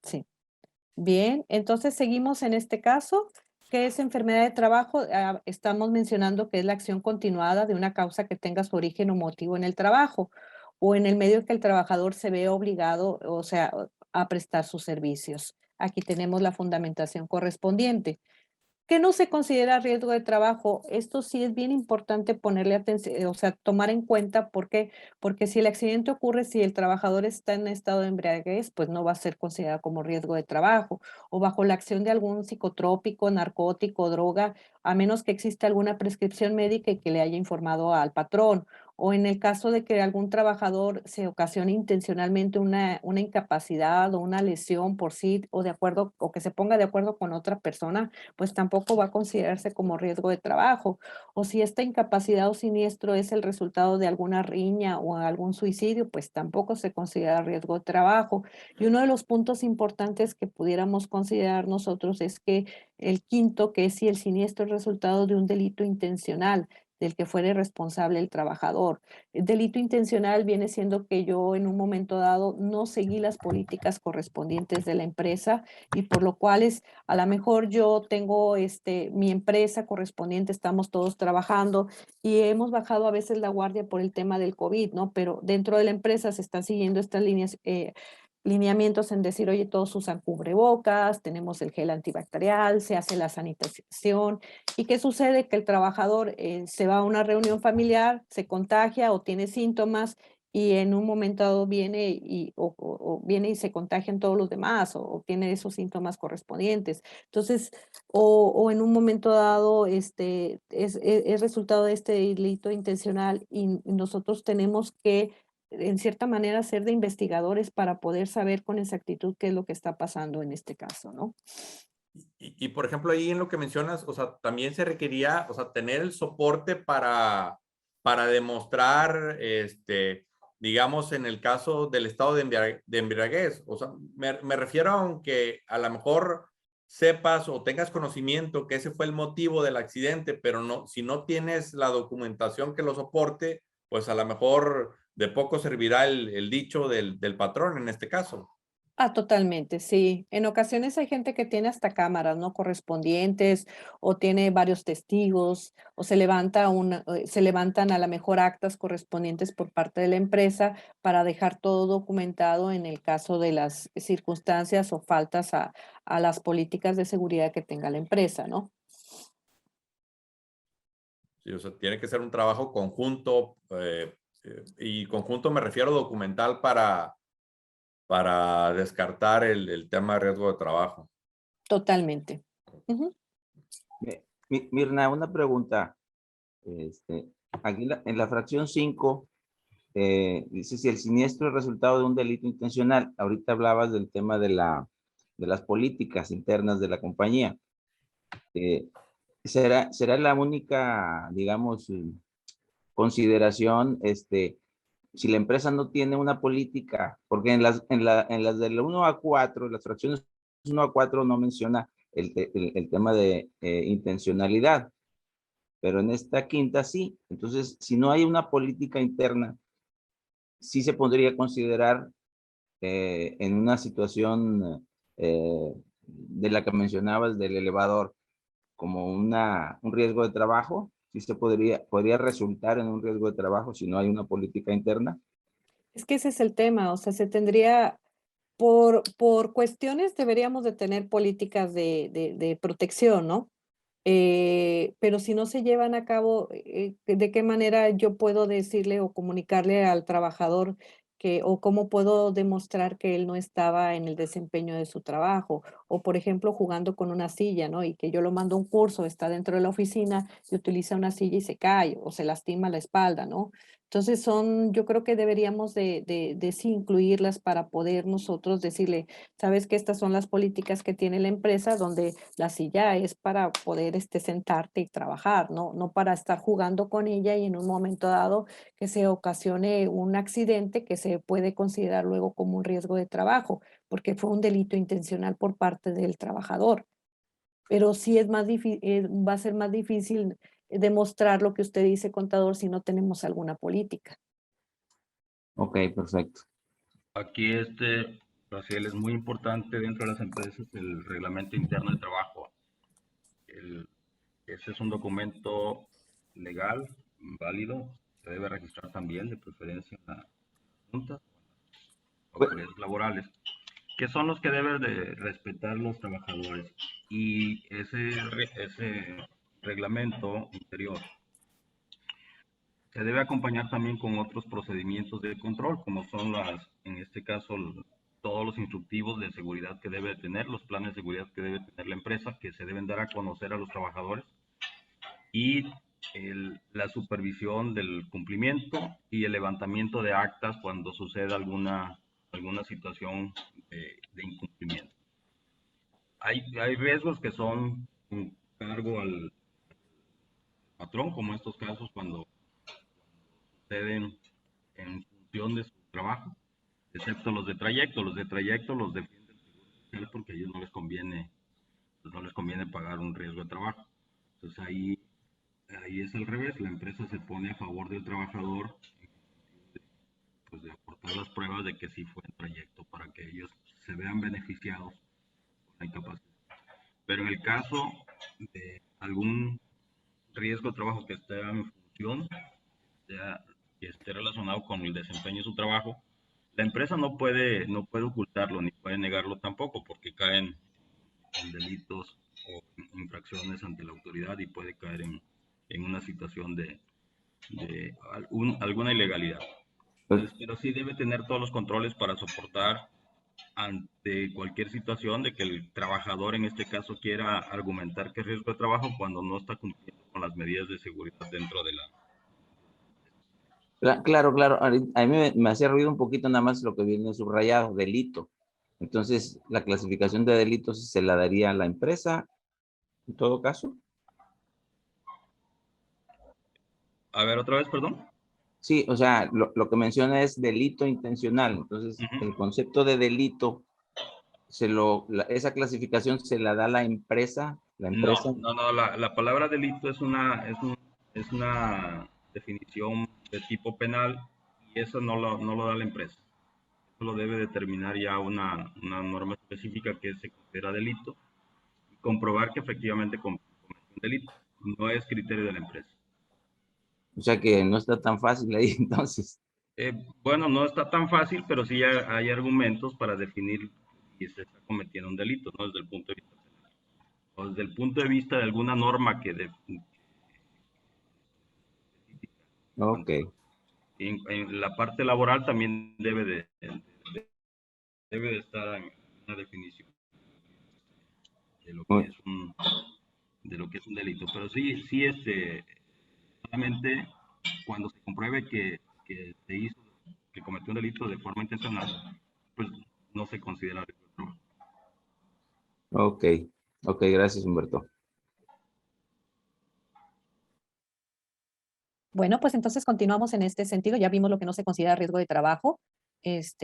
Sí. Bien, entonces seguimos en este caso. ¿Qué es enfermedad de trabajo? Estamos mencionando que es la acción continuada de una causa que tenga su origen o motivo en el trabajo o en el medio que el trabajador se ve obligado, o sea, a prestar sus servicios. Aquí tenemos la fundamentación correspondiente. ¿Qué no se considera riesgo de trabajo? Esto sí es bien importante ponerle atención, o sea, tomar en cuenta. ¿Por qué? Porque si el accidente ocurre, si el trabajador está en estado de embriaguez, pues no va a ser considerado como riesgo de trabajo, o bajo la acción de algún psicotrópico, narcótico, droga, a menos que exista alguna prescripción médica y que le haya informado al patrón, o en el caso de que algún trabajador se ocasione intencionalmente una incapacidad o una lesión por sí, o de acuerdo, o que se ponga de acuerdo con otra persona, pues tampoco va a considerarse como riesgo de trabajo. O si esta incapacidad o siniestro es el resultado de alguna riña o algún suicidio, pues tampoco se considera riesgo de trabajo. Y uno de los puntos importantes que pudiéramos considerar nosotros es que el quinto, que es si el siniestro es resultado de un delito intencional del que fuere responsable el trabajador. El delito intencional viene siendo que yo en un momento dado no seguí las políticas correspondientes de la empresa y por lo cual a lo mejor yo tengo mi empresa correspondiente, estamos todos trabajando y hemos bajado a veces la guardia por el tema del COVID, ¿no? Pero dentro de la empresa se están siguiendo estas lineamientos en decir, oye, todos usan cubrebocas, tenemos el gel antibacterial, se hace la sanitización. ¿Y qué sucede? Que el trabajador se va a una reunión familiar, se contagia o tiene síntomas y en un momento dado viene o viene y se contagian todos los demás o tiene esos síntomas correspondientes. Entonces, o en un momento dado es resultado de este delito intencional y nosotros tenemos que, en cierta manera, ser de investigadores para poder saber con exactitud qué es lo que está pasando en este caso, ¿no? Por ejemplo, ahí en lo que mencionas, o sea, también se requería, o sea, tener el soporte para demostrar, digamos, en el caso del estado de embriaguez. O sea, me refiero a aunque a lo mejor sepas o tengas conocimiento que ese fue el motivo del accidente, pero no, si no tienes la documentación que lo soporte, pues a lo mejor de poco servirá el dicho del patrón en este caso. Totalmente, sí. En ocasiones hay gente que tiene hasta cámaras, ¿no? Correspondientes o tiene varios testigos o se levantan a la mejor actas correspondientes por parte de la empresa para dejar todo documentado en el caso de las circunstancias o faltas a las políticas de seguridad que tenga la empresa, ¿no? Sí, o sea, tiene que ser un trabajo conjunto y conjunto me refiero documental para descartar el tema de riesgo de trabajo. Totalmente. Ujú. Mirna, una pregunta. Aquí en la fracción 5 dice si el siniestro es resultado de un delito intencional. Ahorita hablabas del tema de las políticas internas de la compañía. ¿Será la única, digamos, consideración, si la empresa no tiene una política? Porque en las del 1 a 4, las fracciones 1 a 4 no menciona el tema de intencionalidad, pero en esta quinta sí. Entonces, si no hay una política interna, sí se podría considerar en una situación de la que mencionabas del elevador como un riesgo de trabajo. Sí se podría resultar en un riesgo de trabajo si no hay una política interna. Es que ese es el tema, o sea, se tendría, por cuestiones deberíamos de tener políticas de protección, ¿no? Pero si no se llevan a cabo, ¿de qué manera yo puedo decirle o comunicarle al trabajador o cómo puedo demostrar que él no estaba en el desempeño de su trabajo? O, por ejemplo, jugando con una silla, ¿no? Y que yo lo mando a un curso, está dentro de la oficina y utiliza una silla y se cae o se lastima la espalda, ¿no? Entonces yo creo que deberíamos de sí incluirlas para poder nosotros decirle, sabes que estas son las políticas que tiene la empresa, donde la silla es para poder sentarte y trabajar, ¿no? No para estar jugando con ella y en un momento dado que se ocasione un accidente que se puede considerar luego como un riesgo de trabajo, porque fue un delito intencional por parte del trabajador. Pero sí es más difícil, va a ser más difícil demostrar lo que usted dice, contador, si no tenemos alguna política. Ok, perfecto. Aquí Raciel, es muy importante dentro de las empresas el reglamento interno de trabajo. ese es un documento legal, válido, se debe registrar también, de preferencia en la junta, autoridades laborales, que son los que deben de respetar los trabajadores. Y ese reglamento interior se debe acompañar también con otros procedimientos de control, como son en este caso, todos los instructivos de seguridad que debe tener, los planes de seguridad que debe tener la empresa, que se deben dar a conocer a los trabajadores, y la supervisión del cumplimiento y el levantamiento de actas cuando suceda alguna situación de incumplimiento. Hay riesgos que son un cargo al patrón, como estos casos cuando suceden en función de su trabajo, excepto los de trayecto. Los de trayecto los defiende el Seguro Social porque a ellos no les conviene pagar un riesgo de trabajo. Entonces ahí es al revés, la empresa se pone a favor del trabajador, pues de aportar las pruebas de que sí fue en trayecto para que ellos se vean beneficiados con la incapacidad. Pero en el caso de algún riesgo de trabajo que esté en función, que esté relacionado con el desempeño de su trabajo, la empresa no puede ocultarlo ni puede negarlo tampoco, porque caen en delitos o infracciones ante la autoridad y puede caer en una situación de alguna ilegalidad. Entonces, pero sí debe tener todos los controles para soportar ante cualquier situación de que el trabajador en este caso quiera argumentar que es riesgo de trabajo cuando no está cumpliendo con las medidas de seguridad dentro de la... Claro, claro. A mí me hacía ruido un poquito nada más lo que viene subrayado, delito. Entonces, la clasificación de delitos se la daría a la empresa, en todo caso. A ver, otra vez, perdón. Sí, o sea, lo que menciona es delito intencional. Entonces, el concepto de delito, esa clasificación se la da la empresa. No, la palabra delito es una definición de tipo penal y eso no lo da la empresa. Eso lo debe determinar ya una norma específica que se considera delito y comprobar que efectivamente cometió un delito. No es criterio de la empresa. O sea que no está tan fácil ahí, entonces. Bueno, no está tan fácil, pero sí hay argumentos para definir si se está cometiendo un delito, ¿no? Desde el punto de vista penal. O desde el punto de vista de alguna norma que Ok. en la parte laboral también debe de estar en una definición de lo que es un delito. Pero sí, solamente cuando se compruebe que cometió un delito de forma intencional, pues no se considera riesgo de trabajo. Ok, gracias, Humberto. Bueno, pues entonces continuamos en este sentido. Ya vimos lo que no se considera riesgo de trabajo.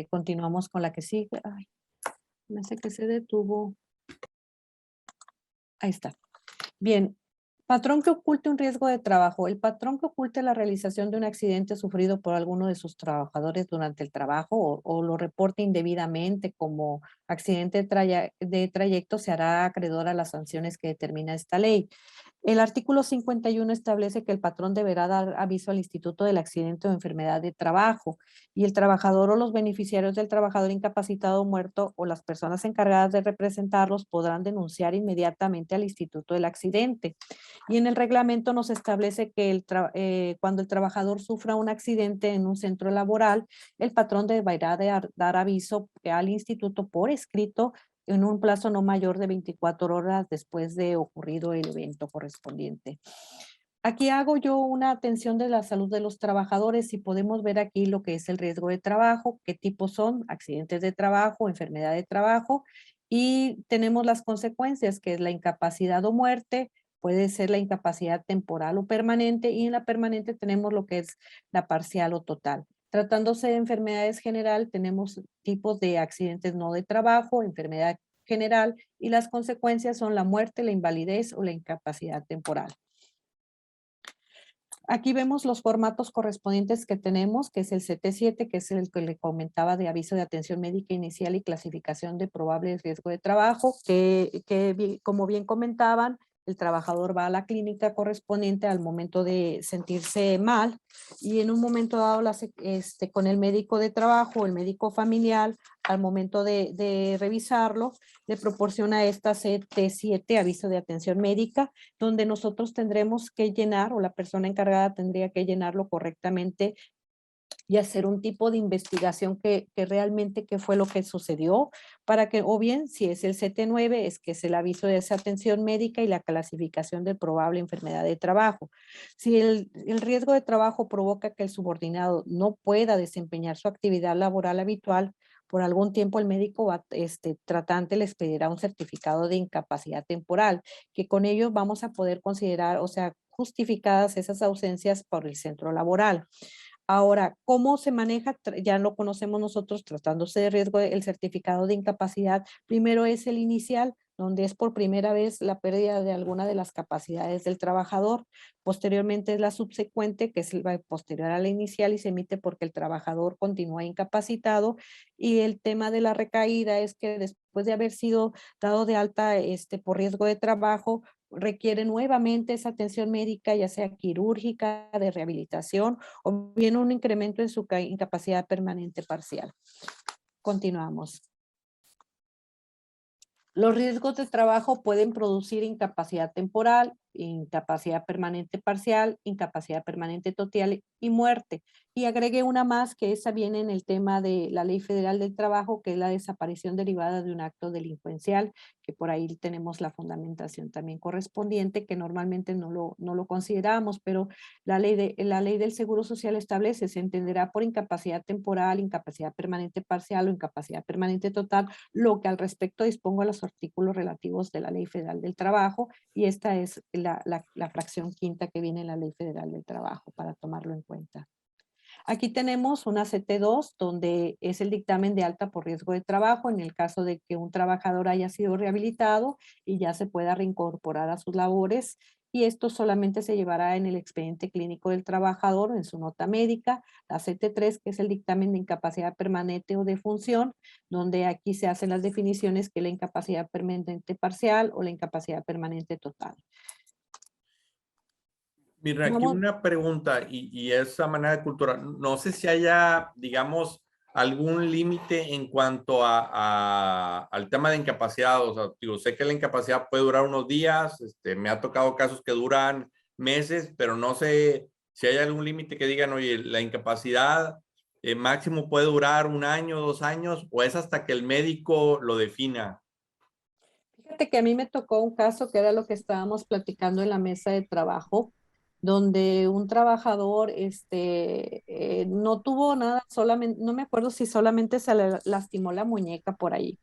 Continuamos con la que sigue. Ay, me hace que se detuvo. Ahí está. Bien. Patrón que oculte un riesgo de trabajo. El patrón que oculte la realización de un accidente sufrido por alguno de sus trabajadores durante el trabajo o lo reporte indebidamente como accidente de trayecto se hará acreedor a las sanciones que determina esta ley. El artículo 51 establece que el patrón deberá dar aviso al instituto del accidente o enfermedad de trabajo y el trabajador o los beneficiarios del trabajador incapacitado o muerto o las personas encargadas de representarlos podrán denunciar inmediatamente al instituto del accidente. Y en el reglamento nos establece que cuando el trabajador sufra un accidente en un centro laboral, el patrón deberá dar aviso al instituto por escrito en un plazo no mayor de 24 horas después de ocurrido el evento correspondiente. Aquí hago yo una atención de la salud de los trabajadores y podemos ver aquí lo que es el riesgo de trabajo, qué tipos son, accidentes de trabajo, enfermedad de trabajo, y tenemos las consecuencias, que es la incapacidad o muerte, puede ser la incapacidad temporal o permanente, y en la permanente tenemos lo que es la parcial o total. Tratándose de enfermedades general, tenemos tipos de accidentes no de trabajo, enfermedad general, y las consecuencias son la muerte, la invalidez o la incapacidad temporal. Aquí vemos los formatos correspondientes que tenemos, que es el CT7, que es el que le comentaba de aviso de atención médica inicial y clasificación de probable riesgo de trabajo, que como bien comentaban, el trabajador va a la clínica correspondiente al momento de sentirse mal y en un momento dado con el médico de trabajo, el médico familiar, al momento de revisarlo, le proporciona esta CT7, aviso de atención médica, donde nosotros tendremos que llenar o la persona encargada tendría que llenarlo correctamente y hacer un tipo de investigación que realmente qué fue lo que sucedió para que, o bien, si es el CT9, es que es el aviso de esa atención médica y la clasificación de probable enfermedad de trabajo. Si el riesgo de trabajo provoca que el subordinado no pueda desempeñar su actividad laboral habitual, por algún tiempo el médico tratante les pedirá un certificado de incapacidad temporal, que con ello vamos a poder considerar, o sea, justificadas esas ausencias por el centro laboral. Ahora, ¿cómo se maneja? Ya lo conocemos nosotros, tratándose de riesgo, el certificado de incapacidad. Primero es el inicial, donde es por primera vez la pérdida de alguna de las capacidades del trabajador. Posteriormente es la subsecuente, que es posterior a la inicial y se emite porque el trabajador continúa incapacitado. Y el tema de la recaída es que después de haber sido dado de alta por riesgo de trabajo, requiere nuevamente esa atención médica, ya sea quirúrgica, de rehabilitación o bien un incremento en su incapacidad permanente parcial. Continuamos. Los riesgos de trabajo pueden producir incapacidad temporal, incapacidad permanente parcial, incapacidad permanente total y muerte. Y agregué una más que esa viene en el tema de la Ley Federal del Trabajo, que es la desaparición derivada de un acto delincuencial, que por ahí tenemos la fundamentación también correspondiente, que normalmente no lo consideramos, pero la ley del Seguro Social establece, se entenderá por incapacidad temporal, incapacidad permanente parcial o incapacidad permanente total, lo que al respecto dispongo a los artículos relativos de la Ley Federal del Trabajo, y esta es la fracción quinta que viene en la Ley Federal del Trabajo para tomarlo en cuenta. Aquí tenemos una CT2 donde es el dictamen de alta por riesgo de trabajo en el caso de que un trabajador haya sido rehabilitado y ya se pueda reincorporar a sus labores, y esto solamente se llevará en el expediente clínico del trabajador o en su nota médica. La CT3, que es el dictamen de incapacidad permanente o de función, donde aquí se hacen las definiciones que la incapacidad permanente parcial o la incapacidad permanente total. Mira, aquí una pregunta y esa manera de cultura. No sé si haya, digamos, algún límite en cuanto al tema de incapacidad. O sea, digo, sé que la incapacidad puede durar unos días. Me ha tocado casos que duran meses, pero no sé si hay algún límite que digan, oye, la incapacidad máximo puede durar 1 año, 2 años, o es hasta que el médico lo defina. Fíjate que a mí me tocó un caso que era lo que estábamos platicando en la mesa de trabajo, donde un trabajador no tuvo nada, solamente, no me acuerdo si solamente se le lastimó la muñeca por ahí.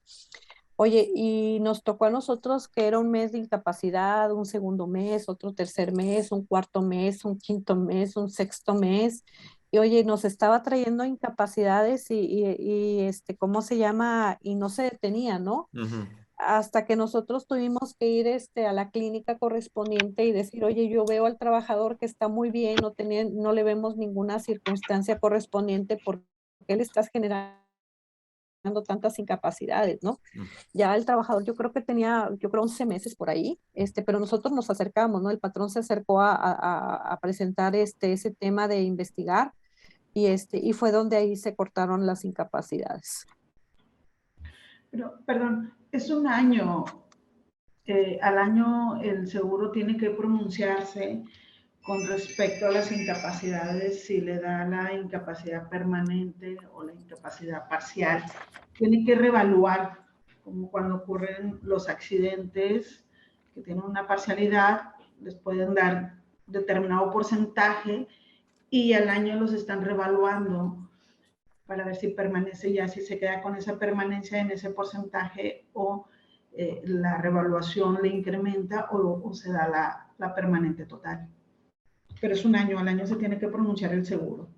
Oye, y nos tocó a nosotros que era un mes de incapacidad, un segundo mes, otro tercer mes, un cuarto mes, un quinto mes, un sexto mes. Y oye, nos estaba trayendo incapacidades ¿cómo se llama? Y no se detenía, ¿no? Uh-huh. Hasta que nosotros tuvimos que ir a la clínica correspondiente y decir, oye, yo veo al trabajador que está muy bien, no le vemos ninguna circunstancia correspondiente, ¿por qué le estás generando tantas incapacidades, ¿no? Ya el trabajador yo creo que tenía, 11 meses por ahí, pero nosotros nos acercamos, ¿no? El patrón se acercó a presentar ese tema de investigar y fue donde ahí se cortaron las incapacidades. Pero, perdón, es 1 año. Al año el seguro tiene que pronunciarse con respecto a las incapacidades, si le da la incapacidad permanente o la incapacidad parcial. Tiene que reevaluar, como cuando ocurren los accidentes que tienen una parcialidad, les pueden dar determinado porcentaje y al año los están reevaluando para ver si permanece ya, si se queda con esa permanencia en ese porcentaje o la revaluación le incrementa o se da la permanente total. Pero es 1 año, al año se tiene que pronunciar el seguro.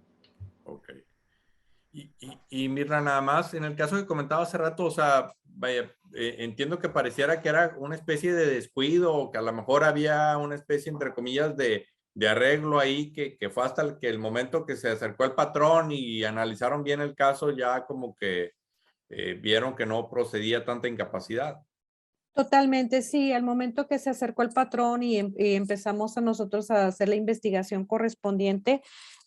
Ok. Y Mirna, nada más, en el caso que comentaba hace rato, o sea, vaya, entiendo que pareciera que era una especie de descuido o que a lo mejor había una especie, entre comillas, de arreglo ahí que fue hasta el momento que se acercó el patrón y analizaron bien el caso, ya como que vieron que no procedía tanta incapacidad. Totalmente, sí. Al momento que se acercó el patrón y empezamos a nosotros a hacer la investigación correspondiente,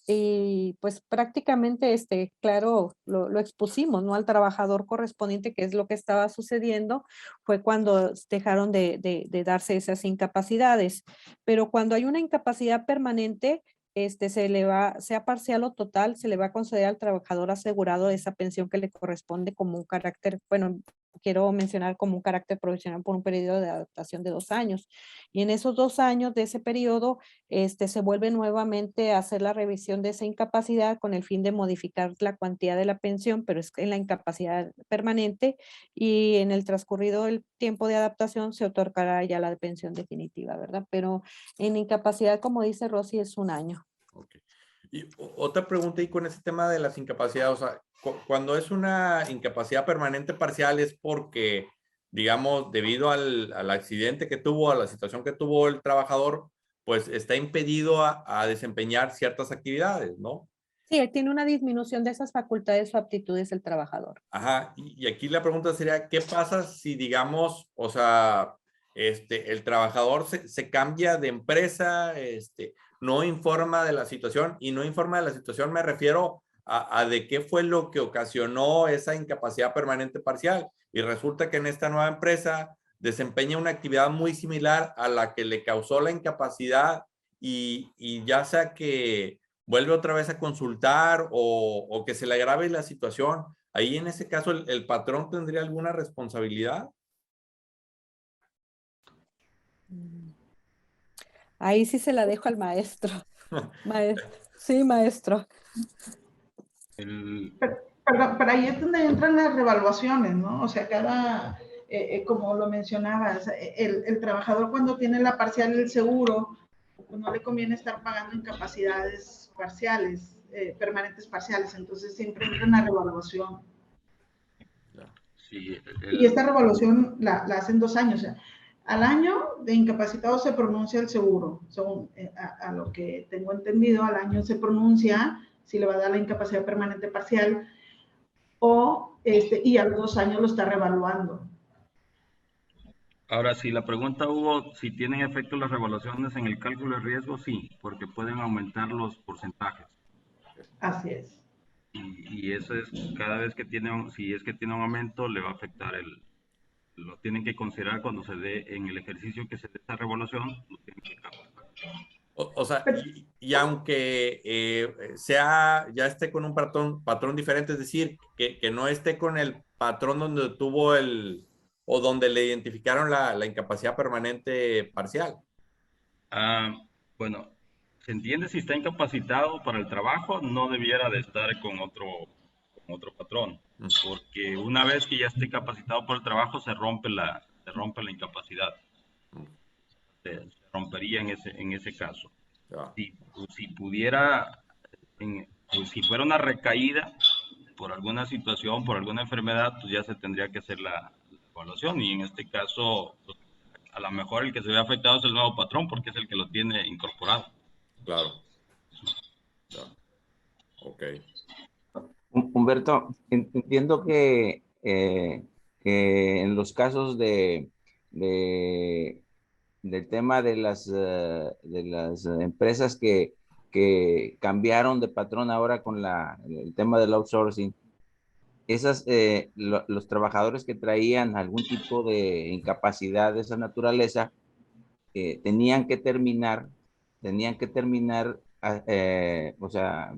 y pues prácticamente, claro, lo expusimos, ¿no? Al trabajador correspondiente, que es lo que estaba sucediendo, fue cuando dejaron de darse esas incapacidades. Pero cuando hay una incapacidad permanente, se le va, sea parcial o total, se le va a conceder al trabajador asegurado esa pensión que le corresponde como un carácter, bueno, quiero mencionar como un carácter profesional por un periodo de adaptación de 2 años. Y en esos 2 años de ese periodo, se vuelve nuevamente a hacer la revisión de esa incapacidad con el fin de modificar la cuantía de la pensión, pero es en la incapacidad permanente, y en el transcurrido del tiempo de adaptación se otorgará ya la pensión definitiva, ¿verdad? Pero en incapacidad, como dice Rosy, es 1 año. Ok. Y otra pregunta ahí con ese tema de las incapacidades, o sea, cuando es una incapacidad permanente parcial es porque, digamos, debido al accidente que tuvo, a la situación que tuvo el trabajador, pues está impedido a desempeñar ciertas actividades, ¿no? Sí, tiene una disminución de esas facultades o aptitudes el trabajador. Ajá, y aquí la pregunta sería, ¿qué pasa si, digamos, o sea, el trabajador se cambia de empresa, no informa de la situación, y no informa de la situación me refiero a de qué fue lo que ocasionó esa incapacidad permanente parcial, y resulta que en esta nueva empresa desempeña una actividad muy similar a la que le causó la incapacidad, y ya sea que vuelve otra vez a consultar o que se le agrave la situación, ahí en ese caso el patrón tendría alguna responsabilidad. Ahí sí se la dejo al maestro. Sí, maestro. Pero ahí es donde entran las revaluaciones, ¿no? O sea, cada, como lo mencionabas, el trabajador cuando tiene la parcial del seguro, pues no le conviene estar pagando incapacidades parciales, permanentes parciales, entonces siempre entra una revaluación. Sí, Y esta revaluación la hacen 2 años. O sea, al año de incapacitado se pronuncia el seguro, según a lo que tengo entendido, al año se pronuncia si le va a dar la incapacidad permanente parcial o y a los 2 años lo está revaluando. Ahora, si la pregunta hubo si tienen efecto las revaluaciones en el cálculo de riesgo, sí, porque pueden aumentar los porcentajes. Así es. Y eso es, cada vez que tiene, si es que tiene un aumento, le va a afectar lo tienen que considerar cuando se dé en el ejercicio que se dé esa revaluación, lo tienen que calcular. O sea, y aunque ya esté con un patrón diferente, es decir, que no esté con el patrón donde tuvo o donde le identificaron la incapacidad permanente parcial. Bueno, se entiende si está incapacitado para el trabajo, no debiera de estar con otro patrón, porque una vez que ya esté capacitado por el trabajo se rompe la incapacidad. Se rompería en ese caso. Si pudiera, si fuera una recaída por alguna situación, por alguna enfermedad, pues ya se tendría que hacer la evaluación, y en este caso, a lo mejor el que se ve afectado es el nuevo patrón porque es el que lo tiene incorporado. Claro. Ok. Humberto, entiendo que en los casos del tema de las empresas que cambiaron de patrón ahora con el tema del outsourcing, los trabajadores que traían algún tipo de incapacidad de esa naturaleza tenían que terminar, o sea,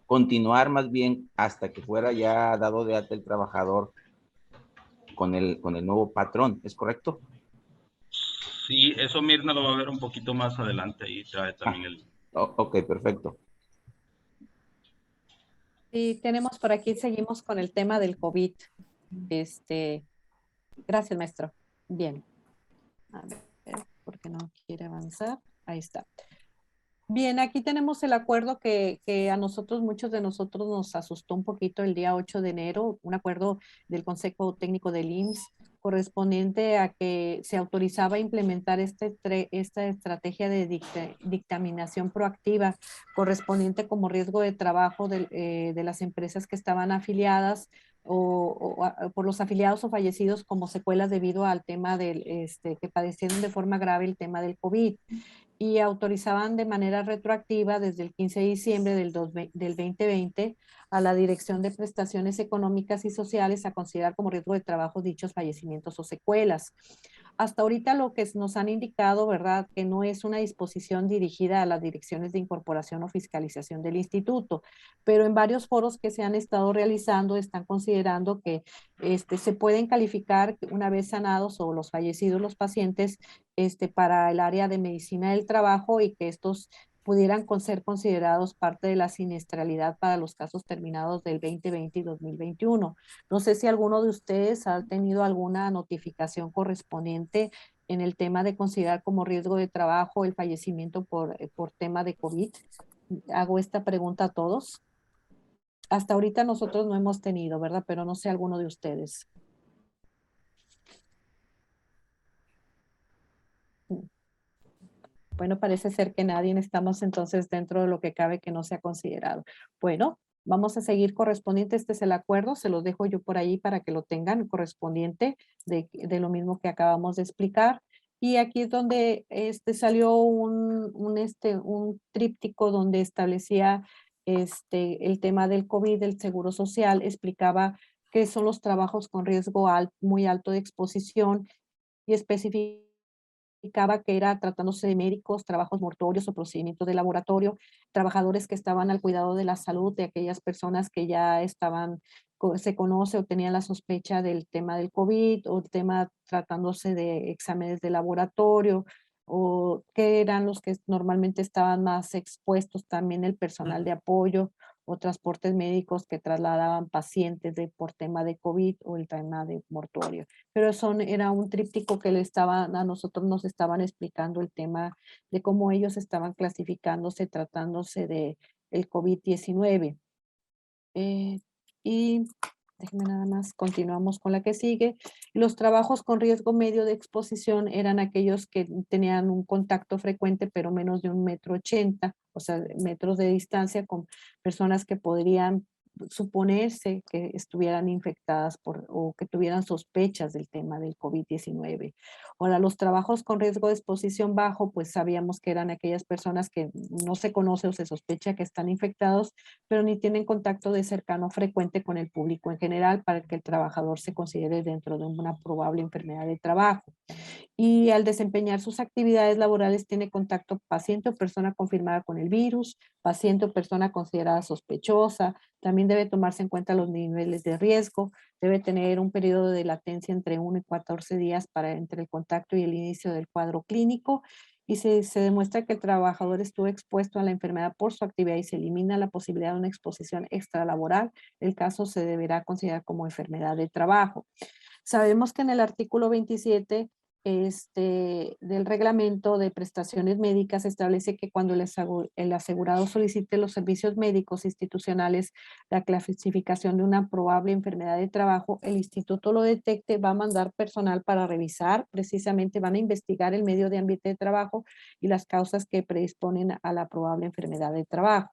continuar más bien hasta que fuera ya dado de alta el trabajador con el nuevo patrón, ¿es correcto? Sí, eso Mirna lo va a ver un poquito más adelante y trae también Ok, perfecto. Y tenemos por aquí, seguimos con el tema del COVID. Gracias, maestro. Bien. A ver, ¿por qué no quiere avanzar? Ahí está. Bien, aquí tenemos el acuerdo que a nosotros, muchos de nosotros nos asustó un poquito el día 8 de enero, un acuerdo del Consejo Técnico del IMSS, correspondiente a que se autorizaba implementar esta estrategia de dictaminación proactiva correspondiente como riesgo de trabajo de las empresas que estaban afiliadas por los afiliados o fallecidos como secuelas debido al tema que padecieron de forma grave el tema del COVID, y autorizaban de manera retroactiva desde el 15 de diciembre del 2020 a la Dirección de Prestaciones Económicas y Sociales a considerar como riesgo de trabajo dichos fallecimientos o secuelas. Hasta ahorita lo que nos han indicado, ¿verdad?, que no es una disposición dirigida a las direcciones de incorporación o fiscalización del instituto, pero en varios foros que se han estado realizando están considerando que se pueden calificar una vez sanados o los fallecidos los pacientes para el área de medicina del trabajo, y que estos pudieran ser considerados parte de la siniestralidad para los casos terminados del 2020 y 2021. No sé si alguno de ustedes ha tenido alguna notificación correspondiente en el tema de considerar como riesgo de trabajo el fallecimiento por tema de COVID. Hago esta pregunta a todos. Hasta ahorita nosotros no hemos tenido, ¿verdad? Pero no sé alguno de ustedes. Bueno, parece ser que nadie, estamos entonces dentro de lo que cabe que no se ha considerado. Bueno, vamos a seguir correspondiente. Este es el acuerdo, se los dejo yo por ahí para que lo tengan correspondiente de lo mismo que acabamos de explicar. Y aquí es donde salió un tríptico donde establecía el tema del COVID, del Seguro Social, explicaba qué son los trabajos con riesgo muy alto de exposición, y especificaba que era tratándose de médicos, trabajos mortuorios o procedimientos de laboratorio, trabajadores que estaban al cuidado de la salud de aquellas personas que ya se conoce o tenían la sospecha del tema del COVID, o el tema tratándose de exámenes de laboratorio, o que eran los que normalmente estaban más expuestos, también el personal de apoyo o transportes médicos que trasladaban pacientes por tema de COVID o el tema de mortuorio. Pero era un tríptico que a nosotros nos estaban explicando el tema de cómo ellos estaban clasificándose, tratándose de el COVID-19. Y déjenme nada más, continuamos con la que sigue. Los trabajos con riesgo medio de exposición eran aquellos que tenían un contacto frecuente, pero menos de 1,80 m, o sea, metros de distancia, con personas que podrían suponerse que estuvieran infectadas o que tuvieran sospechas del tema del COVID-19. Ahora, los trabajos con riesgo de exposición bajo, pues sabíamos que eran aquellas personas que no se conoce o se sospecha que están infectados, pero ni tienen contacto de cercano frecuente con el público en general para que el trabajador se considere dentro de una probable enfermedad de trabajo. Y al desempeñar sus actividades laborales tiene contacto paciente o persona confirmada con el virus, paciente o persona considerada sospechosa. También debe tomarse en cuenta los niveles de riesgo, debe tener un periodo de latencia entre 1 y 14 días entre el contacto y el inicio del cuadro clínico, y se demuestra que el trabajador estuvo expuesto a la enfermedad por su actividad y se elimina la posibilidad de una exposición extralaboral, el caso se deberá considerar como enfermedad de trabajo. Sabemos que en el artículo 27 del reglamento de prestaciones médicas establece que cuando el asegurado solicite los servicios médicos institucionales, la clasificación de una probable enfermedad de trabajo, el instituto lo detecte, va a mandar personal para revisar, precisamente van a investigar el medio de ambiente de trabajo y las causas que predisponen a la probable enfermedad de trabajo.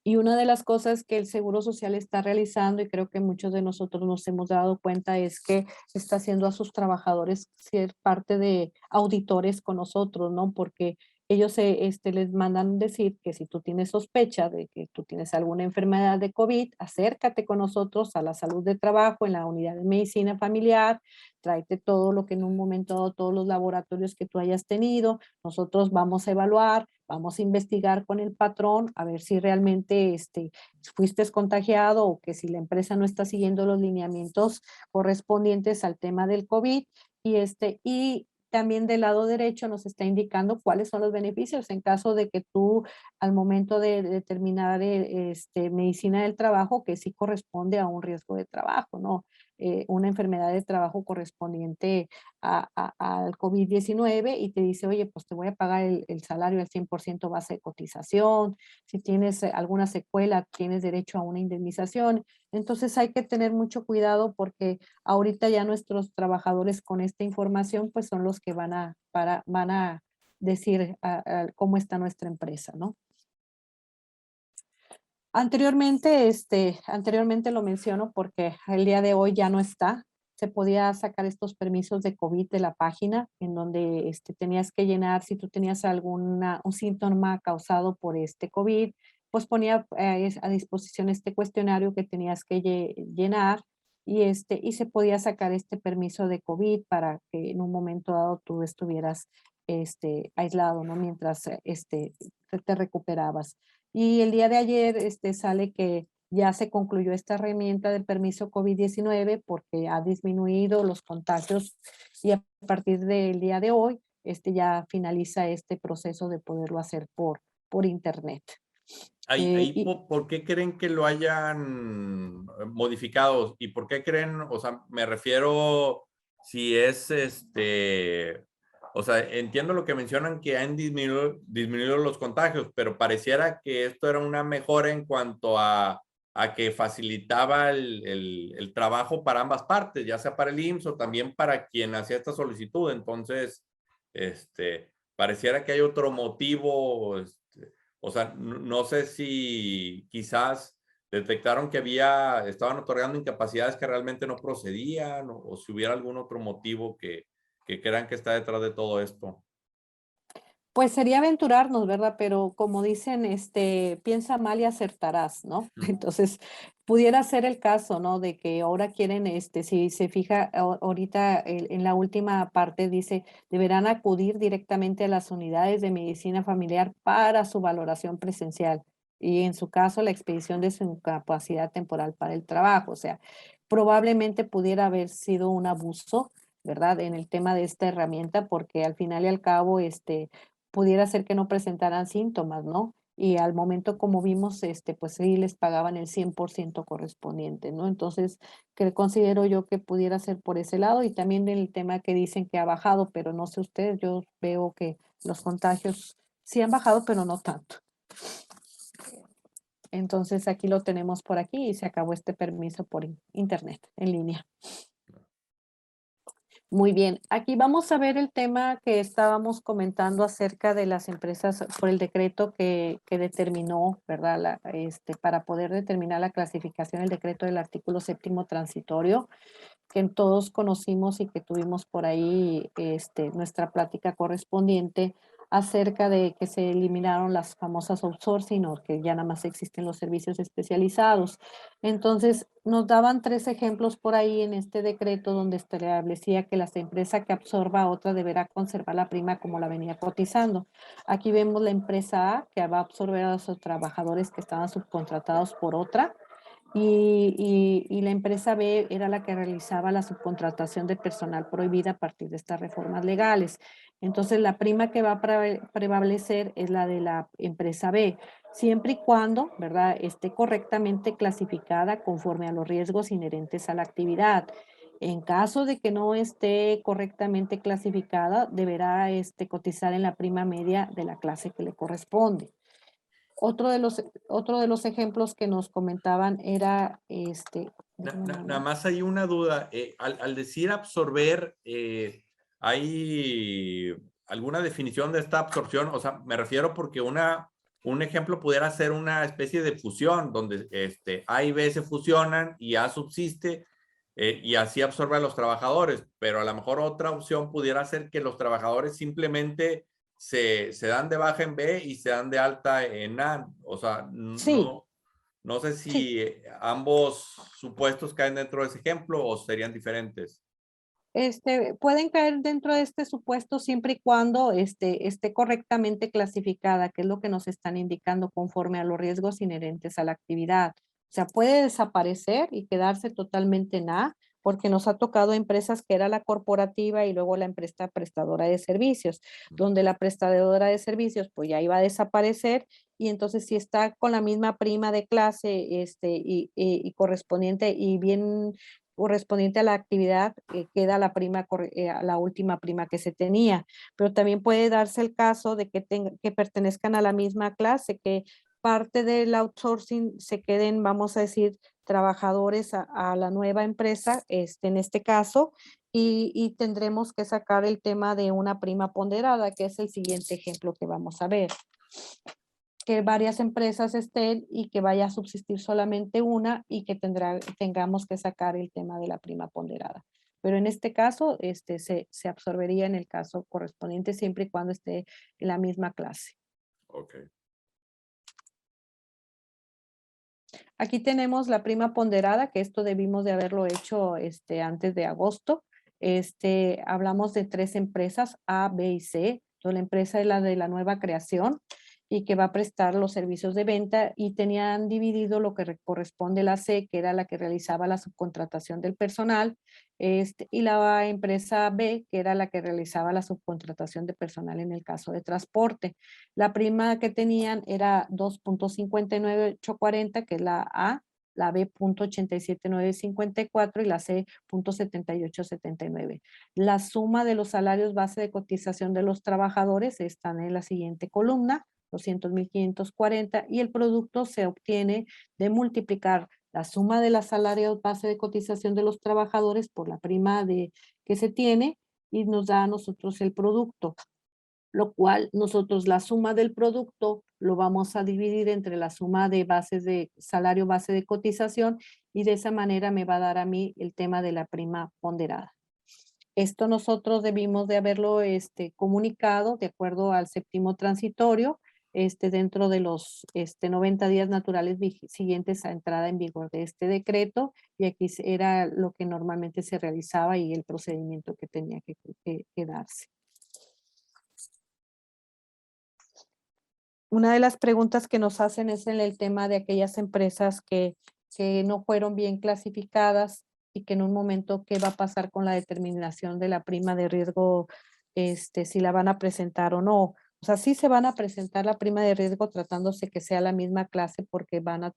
Y una de las cosas que el Seguro Social está realizando, y creo que muchos de nosotros nos hemos dado cuenta, es que está haciendo a sus trabajadores ser parte de auditores con nosotros, ¿no? Porque ellos les mandan decir que si tú tienes sospecha de que tú tienes alguna enfermedad de COVID, acércate con nosotros a la salud de trabajo en la unidad de medicina familiar, tráete todo lo que en un momento dado, todos los laboratorios que tú hayas tenido, nosotros vamos a evaluar, vamos a investigar con el patrón a ver si realmente fuiste contagiado o que si la empresa no está siguiendo los lineamientos correspondientes al tema del COVID, y también del lado derecho nos está indicando cuáles son los beneficios en caso de que tú al momento de determinar medicina del trabajo, que sí corresponde a un riesgo de trabajo, ¿no? una enfermedad de trabajo correspondiente al COVID-19 y te dice, oye, pues te voy a pagar el salario al 100% base de cotización. Si tienes alguna secuela, tienes derecho a una indemnización. Entonces hay que tener mucho cuidado porque ahorita ya nuestros trabajadores con esta información pues son los que van a decir cómo está nuestra empresa, ¿no? Anteriormente lo menciono porque el día de hoy ya no está. Se podía sacar estos permisos de COVID de la página en donde tenías que llenar si tú tenías un síntoma causado por COVID, pues ponía a disposición este cuestionario que tenías que llenar y se podía sacar este permiso de COVID para que en un momento dado tú estuvieras aislado, ¿no? Mientras te recuperabas. Y el día de ayer sale que ya se concluyó esta herramienta del permiso COVID-19 porque ha disminuido los contagios y a partir del día de hoy ya finaliza este proceso de poderlo hacer por internet. ¿Por qué creen que lo hayan modificado? ¿Y por qué creen, o sea, me refiero si es o sea, entiendo lo que mencionan que han disminuido los contagios, pero pareciera que esto era una mejora en cuanto a que facilitaba el trabajo para ambas partes, ya sea para el IMSS o también para quien hacía esta solicitud. Entonces, pareciera que hay otro motivo, o sea, no sé si quizás detectaron que estaban otorgando incapacidades que realmente no procedían o si hubiera algún otro motivo que crean que está detrás de todo esto. Pues sería aventurarnos, ¿verdad? Pero como dicen, piensa mal y acertarás, ¿no? Entonces, pudiera ser el caso, ¿no? De que ahora quieren, si se fija ahorita en la última parte dice, deberán acudir directamente a las unidades de medicina familiar para su valoración presencial y en su caso la expedición de su incapacidad temporal para el trabajo. O sea, probablemente pudiera haber sido un abuso, ¿verdad? En el tema de esta herramienta, porque al final y al cabo, pudiera ser que no presentaran síntomas, ¿no? Y al momento, como vimos, pues sí les pagaban el 100% correspondiente, ¿no? Entonces, que considero yo que pudiera ser por ese lado y también el tema que dicen que ha bajado, pero no sé ustedes, yo veo que los contagios sí han bajado, pero no tanto. Entonces, aquí lo tenemos por aquí y se acabó este permiso por internet, en línea. Muy bien, aquí vamos a ver el tema que estábamos comentando acerca de las empresas por el decreto que determinó, ¿verdad? Para poder determinar la clasificación, el decreto del artículo 7º transitorio, que todos conocimos y que tuvimos por ahí nuestra plática correspondiente acerca de que se eliminaron las famosas outsourcing o que ya nada más existen los servicios especializados. Entonces, nos daban 3 ejemplos por ahí en este decreto donde establecía que la empresa que absorba a otra deberá conservar la prima como la venía cotizando. Aquí vemos la empresa A que va a absorber a sus trabajadores que estaban subcontratados por otra. Y la empresa B era la que realizaba la subcontratación de personal prohibida a partir de estas reformas legales. Entonces, la prima que va a prevalecer es la de la empresa B, siempre y cuando, ¿verdad?, esté correctamente clasificada conforme a los riesgos inherentes a la actividad. En caso de que no esté correctamente clasificada, deberá cotizar en la prima media de la clase que le corresponde. Otro de los ejemplos que nos comentaban era Nada más hay una duda. Al decir absorber, ¿hay alguna definición de esta absorción? O sea, me refiero porque un ejemplo pudiera ser una especie de fusión, donde A y B se fusionan y A subsiste y así absorbe a los trabajadores. Pero a lo mejor otra opción pudiera ser que los trabajadores simplemente se dan de baja en B y se dan de alta en A. O sea, sí, no sé si sí. ambos supuestos caen dentro de ese ejemplo o serían diferentes. Pueden caer dentro de este supuesto siempre y cuando esté correctamente clasificada, que es lo que nos están indicando conforme a los riesgos inherentes a la actividad. O sea, puede desaparecer y quedarse totalmente en A, porque nos ha tocado empresas que era la corporativa y luego la empresa prestadora de servicios, donde la prestadora de servicios pues ya iba a desaparecer y entonces si está con la misma prima de clase y correspondiente y bien correspondiente a la actividad, queda la prima, la última prima que se tenía. Pero también puede darse el caso de que pertenezcan a la misma clase, que parte del outsourcing se queden, vamos a decir, trabajadores a la nueva empresa, en este caso, y tendremos que sacar el tema de una prima ponderada, que es el siguiente ejemplo que vamos a ver. Que varias empresas estén y que vaya a subsistir solamente una y que tengamos que sacar el tema de la prima ponderada. Pero en este caso, se absorbería en el caso correspondiente siempre y cuando esté en la misma clase. Ok. Aquí tenemos la prima ponderada, que esto debimos de haberlo hecho antes de agosto. Hablamos de 3 empresas, A, B y C. Entonces, la empresa es la de la nueva creación y que va a prestar los servicios de venta, y tenían dividido lo que corresponde a la C, que era la que realizaba la subcontratación del personal, y la empresa B, que era la que realizaba la subcontratación de personal en el caso de transporte. La prima que tenían era 2.59840, que es la A, la B .87954 y la C .7879. La suma de los salarios base de cotización de los trabajadores están en la siguiente columna, 200.540, y el producto se obtiene de multiplicar la suma de los salarios base de cotización de los trabajadores por la prima que se tiene, y nos da a nosotros el producto, lo cual nosotros la suma del producto lo vamos a dividir entre la suma de bases de salario base de cotización, y de esa manera me va a dar a mí el tema de la prima ponderada. Esto nosotros debimos de haberlo comunicado de acuerdo al séptimo transitorio, dentro de los 90 días naturales siguientes a entrada en vigor de este decreto, y aquí era lo que normalmente se realizaba y el procedimiento que tenía que darse. Una de las preguntas que nos hacen es en el tema de aquellas empresas que no fueron bien clasificadas, y que en un momento, ¿qué va a pasar con la determinación de la prima de riesgo? Si la van a presentar o no. O sea, sí se van a presentar la prima de riesgo tratándose que sea la misma clase, porque van a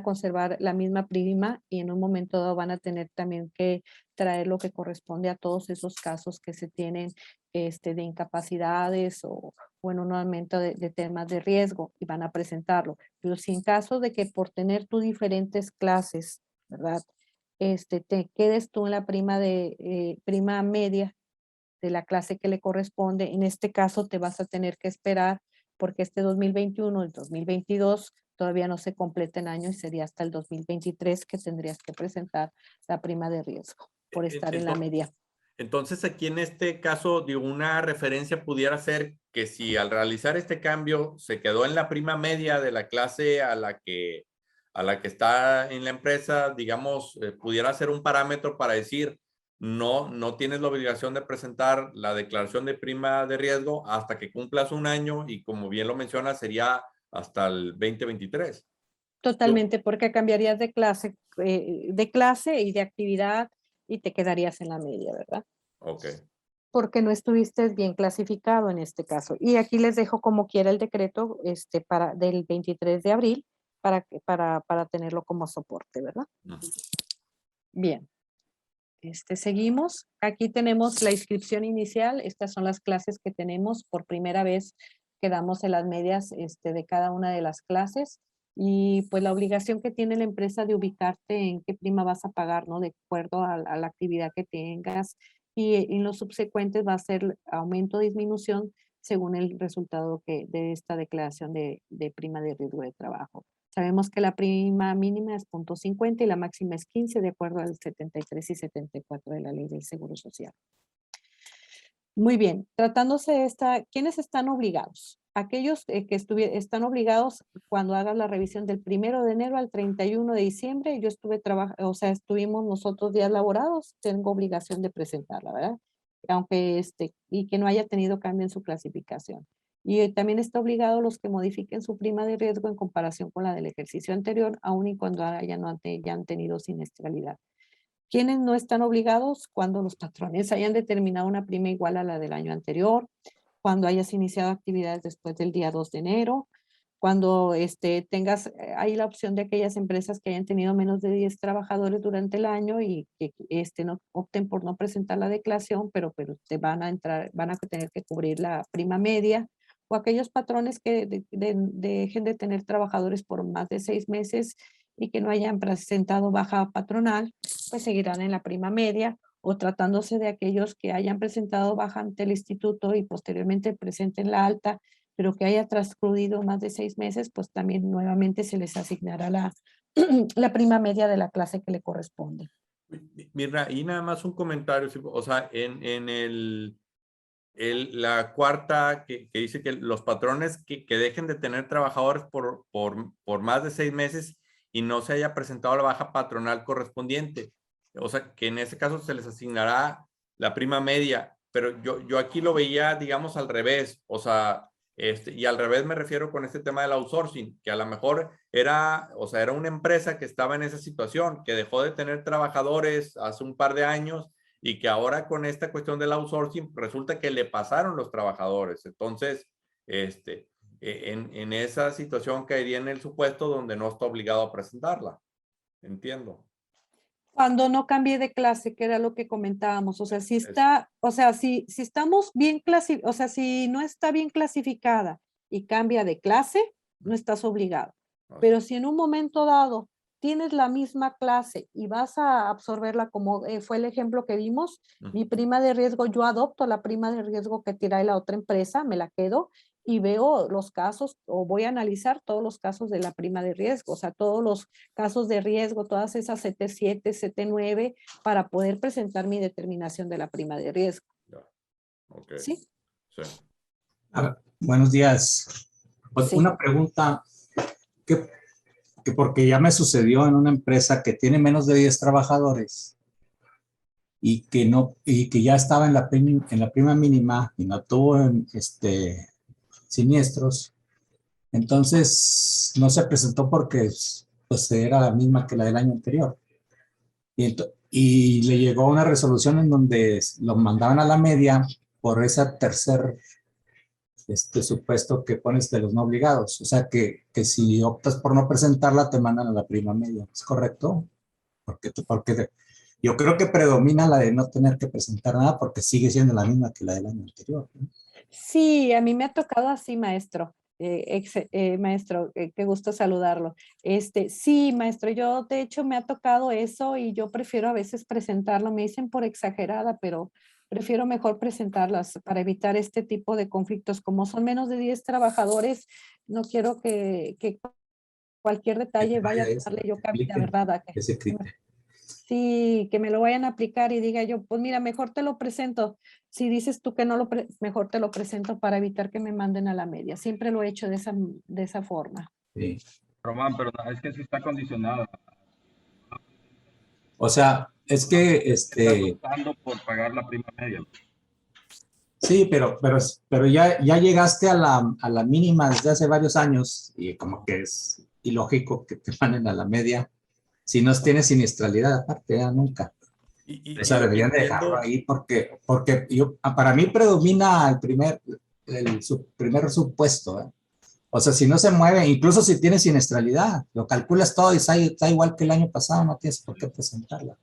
conservar la misma prima, y en un momento dado van a tener también que traer lo que corresponde a todos esos casos que se tienen de incapacidades o en un aumento de temas de riesgo, y van a presentarlo. Pero si en caso de que por tener tú diferentes clases, ¿verdad? Te quedes tú en la prima media de la clase que le corresponde, en este caso te vas a tener que esperar, porque 2021, el 2022 todavía no se completa en año, y sería hasta el 2023 que tendrías que presentar la prima de riesgo por estar en la media. Entonces, aquí en este caso, digo, una referencia pudiera ser que si al realizar este cambio se quedó en la prima media de la clase a la que está en la empresa, digamos, pudiera ser un parámetro para decir, no tienes la obligación de presentar la declaración de prima de riesgo hasta que cumplas un año, y como bien lo menciona, sería hasta el 2023. Totalmente, porque cambiarías de clase y de actividad, y te quedarías en la media, ¿verdad? Ok. Porque no estuviste bien clasificado en este caso. Y aquí les dejo como quiera el decreto del 23 de abril para tenerlo como soporte, ¿verdad? Bien. Seguimos. Aquí tenemos la inscripción inicial. Estas son las clases que tenemos. Por primera vez quedamos en las medias de cada una de las clases. Y pues la obligación que tiene la empresa de ubicarte en qué prima vas a pagar, ¿no? De acuerdo a la actividad que tengas. Y en los subsecuentes va a ser aumento o disminución según el resultado de esta declaración de prima de riesgo de trabajo. Sabemos que la prima mínima es 0.50 y la máxima es 15, de acuerdo al 73 y 74 de la Ley del Seguro Social. Muy bien, tratándose de esta, ¿quiénes están obligados? Aquellos que están obligados cuando hagas la revisión del 1 de enero al 31 de diciembre. Yo estuvimos nosotros días laborados, tengo obligación de presentarla, ¿verdad? Aunque y que no haya tenido cambio en su clasificación. Y también está obligado los que modifiquen su prima de riesgo en comparación con la del ejercicio anterior, aun y cuando ya han tenido siniestralidad. ¿Quiénes no están obligados? Cuando los patrones hayan determinado una prima igual a la del año anterior, cuando hayas iniciado actividades después del día 2 de enero, cuando tengas ahí la opción de aquellas empresas que hayan tenido menos de 10 trabajadores durante el año y que no opten por no presentar la declaración, pero te van a tener que cubrir la prima media, o aquellos patrones que dejen de tener trabajadores por más de 6 meses y que no hayan presentado baja patronal, pues seguirán en la prima media, o tratándose de aquellos que hayan presentado baja ante el instituto y posteriormente presenten la alta, pero que haya transcurrido más de 6 meses, pues también nuevamente se les asignará la prima media de la clase que le corresponde. Mirna, y nada más un comentario, o sea, la cuarta que dice que los patrones que dejen de tener trabajadores por más de 6 meses y no se haya presentado la baja patronal correspondiente, o sea, que en ese caso se les asignará la prima media, pero yo aquí lo veía, digamos, al revés, o sea, y al revés me refiero con este tema del outsourcing, que a lo mejor era una empresa que estaba en esa situación, que dejó de tener trabajadores hace un par de años y que ahora con esta cuestión del outsourcing resulta que le pasaron los trabajadores. Entonces, en esa situación caería en el supuesto donde no está obligado a presentarla. Entiendo. Cuando no cambie de clase, que era lo que comentábamos, o sea, si estamos bien clasificados, o sea, si no está bien clasificada y cambia de clase, no estás obligado. Pero si en un momento dado tienes la misma clase y vas a absorberla, como fue el ejemplo que vimos, mi prima de riesgo, yo adopto la prima de riesgo que tira la otra empresa, me la quedo y veo los casos, o voy a analizar todos los casos de la prima de riesgo, o sea, todos los casos de riesgo, todas esas CT7, CT9, para poder presentar mi determinación de la prima de riesgo. Okay. ¿Sí? Sí. Buenos días. Pues Sí. Una pregunta que porque ya me sucedió en una empresa que tiene menos de 10 trabajadores y que ya estaba en la prima mínima y no tuvo siniestros. Entonces no se presentó porque pues era la misma que la del año anterior. Y le llegó una resolución en donde lo mandaban a la media por ese tercer supuesto que pones de los no obligados. O sea que si optas por no presentarla te mandan a la prima media. ¿Es correcto? Porque yo creo que predomina la de no tener que presentar nada porque sigue siendo la misma que la del año anterior, ¿no? Sí, a mí me ha tocado así, maestro. Maestro, qué gusto saludarlo. Sí, maestro, yo de hecho me ha tocado eso y yo prefiero a veces presentarlo. Me dicen por exagerada, pero prefiero mejor presentarlas para evitar este tipo de conflictos. Como son menos de 10 trabajadores, no quiero que cualquier detalle vaya a darle yo cabida, ¿verdad? Ese criterio. Sí, que me lo vayan a aplicar y diga yo, pues mira, mejor te lo presento. Si dices tú que no mejor te lo presento para evitar que me manden a la media. Siempre lo he hecho de esa forma. Sí. Román, pero no, es que sí está condicionado. O sea, es que Estás optando por pagar la prima media. sí, pero ya llegaste a la mínima desde hace varios años y como que es ilógico que te manden a la media si no tienes siniestralidad aparte, ya nunca. O sea, deberían dejarlo ahí porque para mí predomina el primer supuesto, ¿eh? O sea, si no se mueve, incluso si tienes siniestralidad, lo calculas todo y está igual que el año pasado, no tienes por qué presentarla.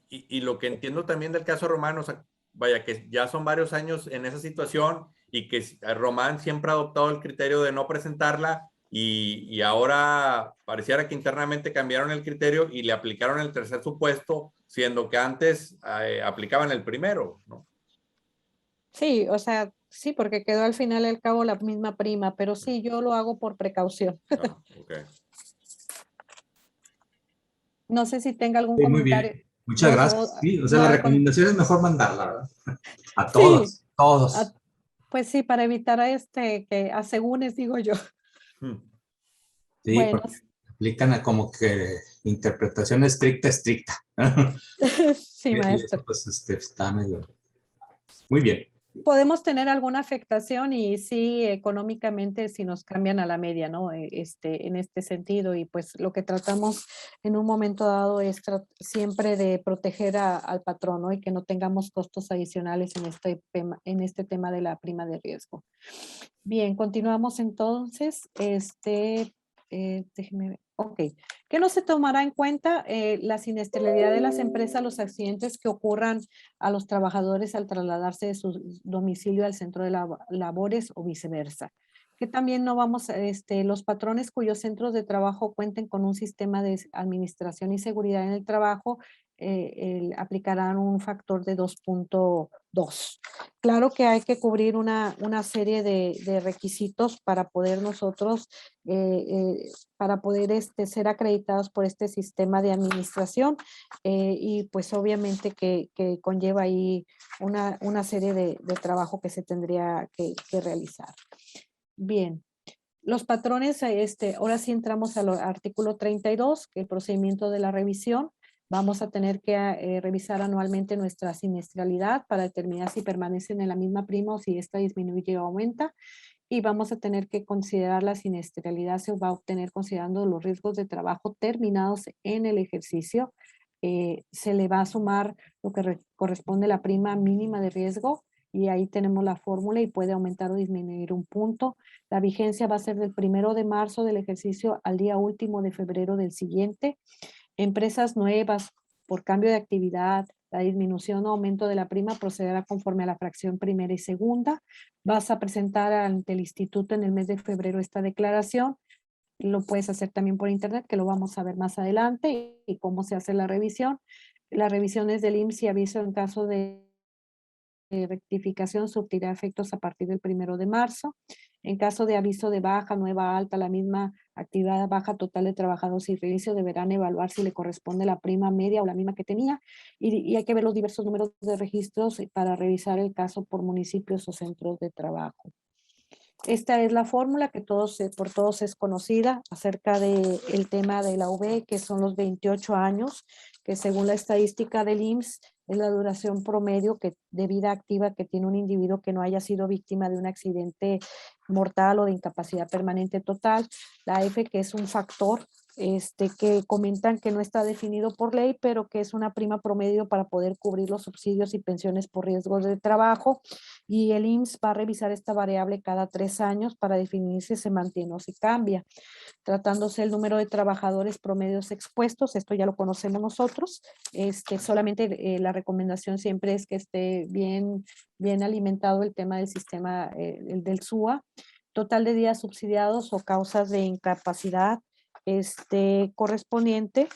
Y lo que entiendo también del caso Román, o sea, vaya, que ya son varios años en esa situación y que Román siempre ha adoptado el criterio de no presentarla y ahora pareciera que internamente cambiaron el criterio y le aplicaron el tercer supuesto, siendo que antes aplicaban el primero, ¿no? Sí, o sea, sí, porque quedó al final al cabo la misma prima, pero sí, yo lo hago por precaución. Ah, okay. No sé si tenga algún Sí, muy comentario. bien. Muchas gracias. Sí, o sea, la recomendación es mejor mandarla, ¿verdad? A todos, sí, todos. pues sí, para evitar que asegúnes, digo yo. Sí, bueno. porque aplican como que interpretación estricta. Sí, maestro. Eso, pues está medio. Muy bien. podemos tener alguna afectación y sí, económicamente, si nos cambian a la media, ¿no? En este sentido, y pues lo que tratamos en un momento dado es siempre de proteger al patrón, ¿no? Y que no tengamos costos adicionales en este tema de la prima de riesgo. Bien, continuamos entonces. Déjeme ver. Ok. ¿Qué no se tomará en cuenta? La siniestralidad de las empresas, los accidentes que ocurran a los trabajadores al trasladarse de su domicilio al centro de labores o viceversa. Que también no vamos, los patrones cuyos centros de trabajo cuenten con un sistema de administración y seguridad en el trabajo, aplicarán un factor de 2.2. Claro que hay que cubrir una serie de requisitos para poder nosotros, para poder ser acreditados por este sistema de administración, y pues obviamente que conlleva ahí una serie de trabajo que se tendría que realizar. Bien. Los patrones, ahora sí entramos al artículo 32, que el procedimiento de la revisión. Vamos a tener que revisar anualmente nuestra siniestralidad para determinar si permanecen en la misma prima o si esta disminuye o aumenta. Y vamos a tener que considerar la siniestralidad, se va a obtener considerando los riesgos de trabajo terminados en el ejercicio. Se le va a sumar lo que corresponde a la prima mínima de riesgo, y ahí tenemos la fórmula y puede aumentar o disminuir un punto. La vigencia va a ser del 1 de marzo del ejercicio al día último de febrero del siguiente. Empresas nuevas por cambio de actividad, la disminución o aumento de la prima procederá conforme a la fracción primera y segunda. Vas a presentar ante el instituto en el mes de febrero esta declaración. Lo puedes hacer también por internet, que lo vamos a ver más adelante, y cómo se hace la revisión. Las revisiones del IMSS y aviso en caso de rectificación surtirá efectos a partir del 1 de marzo. En caso de aviso de baja, nueva, alta, la misma actividad baja total de trabajadores y reinicio, deberán evaluar si le corresponde la prima media o la misma que tenía, y hay que ver los diversos números de registros para revisar el caso por municipios o centros de trabajo. Esta es la fórmula que por todos es conocida acerca del tema de la UV, que son los 28 años, que según la estadística del IMSS es la duración promedio de vida activa que tiene un individuo que no haya sido víctima de un accidente mortal o de incapacidad permanente total. La F, que es un factor que comentan que no está definido por ley, pero que es una prima promedio para poder cubrir los subsidios y pensiones por riesgos de trabajo, y el IMSS va a revisar esta variable cada 3 años para definir si se mantiene o si cambia. Tratándose el número de trabajadores promedios expuestos, esto ya lo conocemos nosotros, solamente la recomendación siempre es que esté bien alimentado el tema del sistema, el del SUA. Total de días subsidiados o causas de incapacidad correspondiente.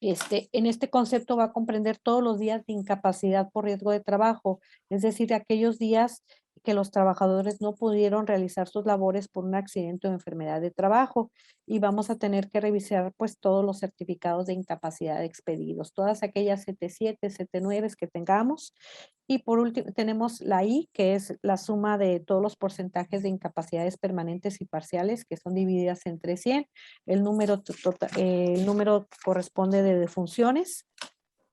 En este concepto va a comprender todos los días de incapacidad por riesgo de trabajo, es decir, aquellos días que los trabajadores no pudieron realizar sus labores por un accidente o enfermedad de trabajo, y vamos a tener que revisar pues todos los certificados de incapacidad expedidos, todas aquellas 77, 79 que tengamos. Y por último tenemos la I, que es la suma de todos los porcentajes de incapacidades permanentes y parciales que son divididas entre 100. El número corresponde de defunciones.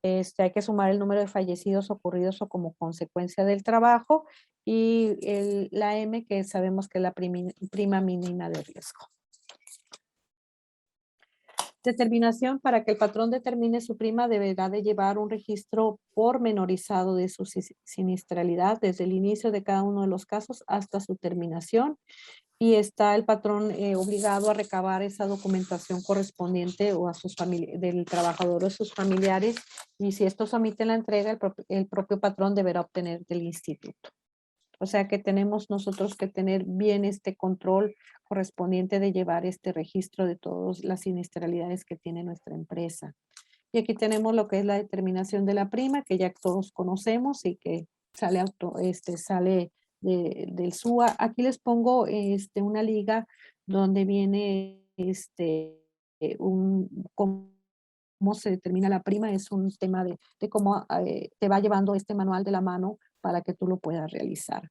Hay que sumar el número de fallecidos ocurridos o como consecuencia del trabajo, y la M, que sabemos que es la prima mínima de riesgo. Determinación: para que el patrón determine su prima deberá de llevar un registro pormenorizado de su siniestralidad desde el inicio de cada uno de los casos hasta su terminación, y está el patrón obligado a recabar esa documentación correspondiente o a del trabajador o sus familiares, y si estos omiten la entrega, el propio patrón deberá obtener del instituto. O sea que tenemos nosotros que tener bien este control correspondiente de llevar este registro de todas las siniestralidades que tiene nuestra empresa. Y aquí tenemos lo que es la determinación de la prima, que ya todos conocemos y que sale, sale del SUA. Aquí les pongo una liga donde viene cómo se determina la prima. Es un tema de cómo te va llevando este manual de la mano para que tú lo puedas realizar.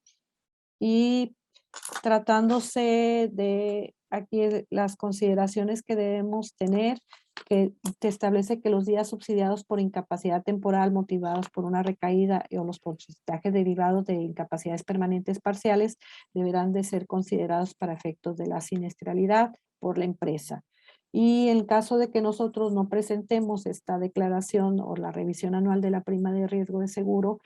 Y tratándose de aquí las consideraciones que debemos tener, que te establece que los días subsidiados por incapacidad temporal motivados por una recaída o los porcentajes derivados de incapacidades permanentes parciales deberán de ser considerados para efectos de la siniestralidad por la empresa. Y en caso de que nosotros no presentemos esta declaración o la revisión anual de la prima de riesgo de seguro,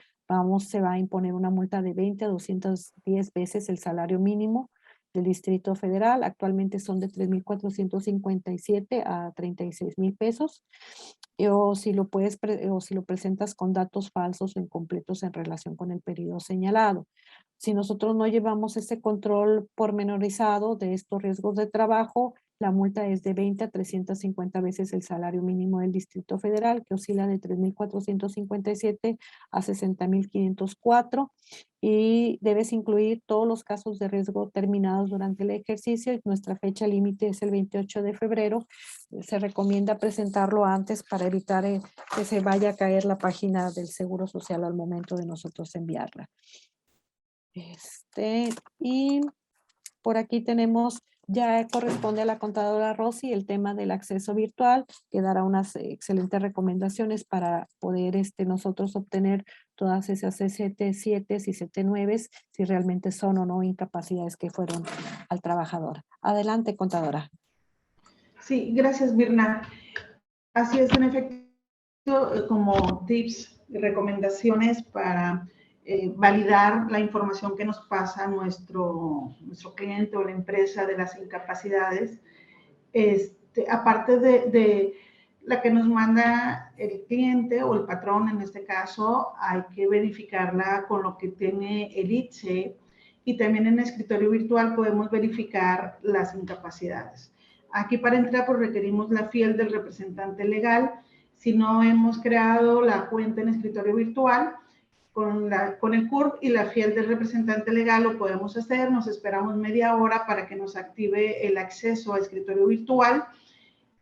se va a imponer una multa de 20 a 210 veces el salario mínimo del Distrito Federal. Actualmente son de 3,457 a 36,000 pesos. O si lo presentas con datos falsos o incompletos en relación con el periodo señalado. Si nosotros no llevamos ese control pormenorizado de estos riesgos de trabajo, la multa es de 20 a 350 veces el salario mínimo del Distrito Federal, que oscila de 3,457 a 60,504, y debes incluir todos los casos de riesgo terminados durante el ejercicio. Nuestra fecha límite es el 28 de febrero. Se recomienda presentarlo antes para evitar que se vaya a caer la página del Seguro Social al momento de nosotros enviarla. Y por aquí tenemos, ya corresponde a la contadora Rosy el tema del acceso virtual, que dará unas excelentes recomendaciones para poder nosotros obtener todas esas CT7 y CT9, si realmente son o no incapacidades que fueron al trabajador. Adelante, contadora. Sí, gracias, Mirna. Así es, en efecto, como tips y recomendaciones para validar la información que nos pasa nuestro cliente o la empresa de las incapacidades. Aparte de la que nos manda el cliente o el patrón, en este caso, hay que verificarla con lo que tiene el ITSE, y también en el escritorio virtual podemos verificar las incapacidades. Aquí para entrar pues requerimos la fiel del representante legal. Si no hemos creado la cuenta en escritorio virtual, con el CURP y la fiel del representante legal lo podemos hacer. Nos esperamos media hora para que nos active el acceso a escritorio virtual,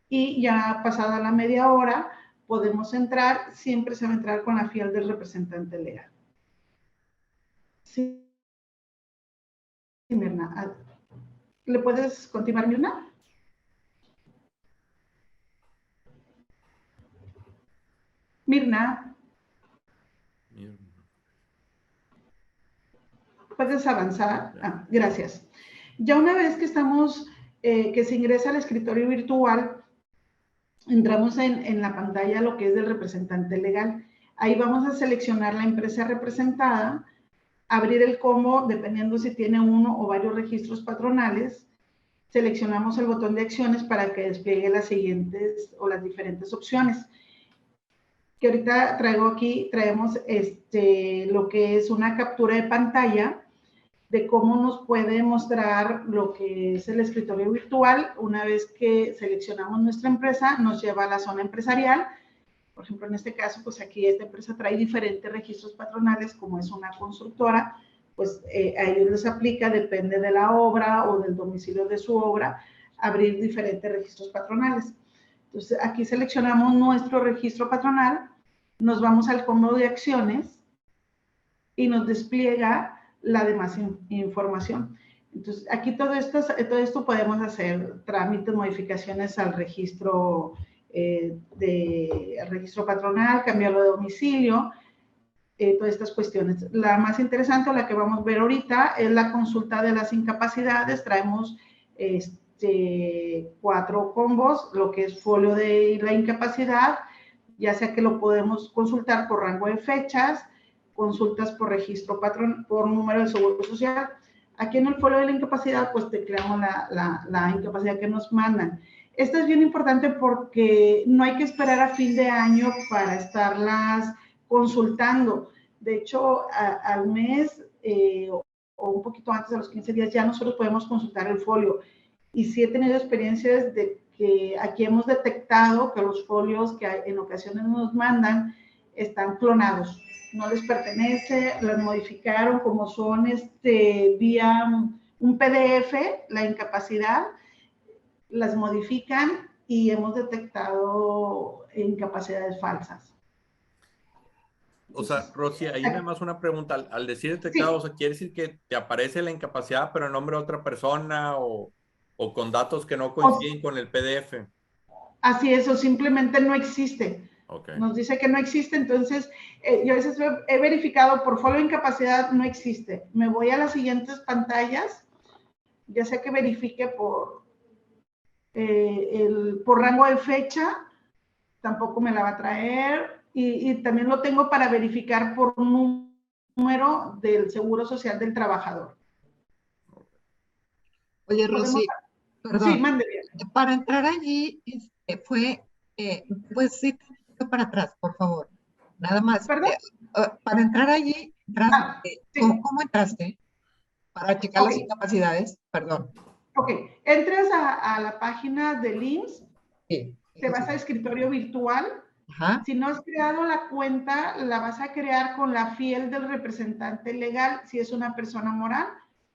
y ya pasada la media hora podemos entrar. Siempre se va a entrar con la fiel del representante legal. Sí, Mirna. ¿Le puedes continuar, Mirna? Mirna. ¿Puedes avanzar? Gracias. Ya una vez que que se ingresa al escritorio virtual, entramos en la pantalla lo que es del representante legal. Ahí vamos a seleccionar la empresa representada, abrir el combo, dependiendo si tiene uno o varios registros patronales. Seleccionamos el botón de acciones para que despliegue las siguientes o las diferentes opciones. Que ahorita traemos lo que es una captura de pantalla de cómo nos puede mostrar lo que es el escritorio virtual. Una vez que seleccionamos nuestra empresa, nos lleva a la zona empresarial. Por ejemplo, en este caso, pues aquí esta empresa trae diferentes registros patronales, como es una constructora, pues a ellos les aplica, depende de la obra o del domicilio de su obra, abrir diferentes registros patronales. Entonces, aquí seleccionamos nuestro registro patronal, nos vamos al combo de acciones y nos despliega la demás información. Entonces, aquí todo esto podemos hacer trámites, modificaciones al registro registro patronal, cambiarlo de domicilio, todas estas cuestiones. La más interesante, la que vamos a ver ahorita, es la consulta de las incapacidades. Traemos 4 combos, lo que es folio de la incapacidad, ya sea que lo podemos consultar por rango de fechas, consultas por registro patrón, por número de seguro social. Aquí en el folio de la incapacidad, pues tecleamos la incapacidad que nos mandan. Esto es bien importante porque no hay que esperar a fin de año para estarlas consultando. De hecho, al mes o un poquito antes de los 15 días ya nosotros podemos consultar el folio. Y sí he tenido experiencias de que aquí hemos detectado que los folios que en ocasiones nos mandan están clonados. No les pertenece, las modificaron como son vía un PDF, la incapacidad, las modifican y hemos detectado incapacidades falsas. O sea, Rosy, ahí nada más una pregunta. Al decir detectado, o sea, ¿quiere decir que te aparece la incapacidad, pero en nombre de otra persona o con datos que no coinciden con el PDF? Así es, o simplemente no existe. Okay. Nos dice que no existe, entonces yo a veces he verificado por folio de incapacidad, no existe. Me voy a las siguientes pantallas, ya sea que verifique por rango de fecha, tampoco me la va a traer, y también lo tengo para verificar por número del Seguro Social del trabajador. Oye, Rosy, perdón. Sí, mande bien. Para entrar allí pues sí, para atrás, por favor. Nada más. ¿Perdón? Para entrar allí, sí. ¿cómo entraste? Para checar las incapacidades, perdón. Ok, entras a la página del IMSS, sí, te vas a escritorio virtual. Ajá. Si no has creado la cuenta, la vas a crear con la fiel del representante legal, si es una persona moral,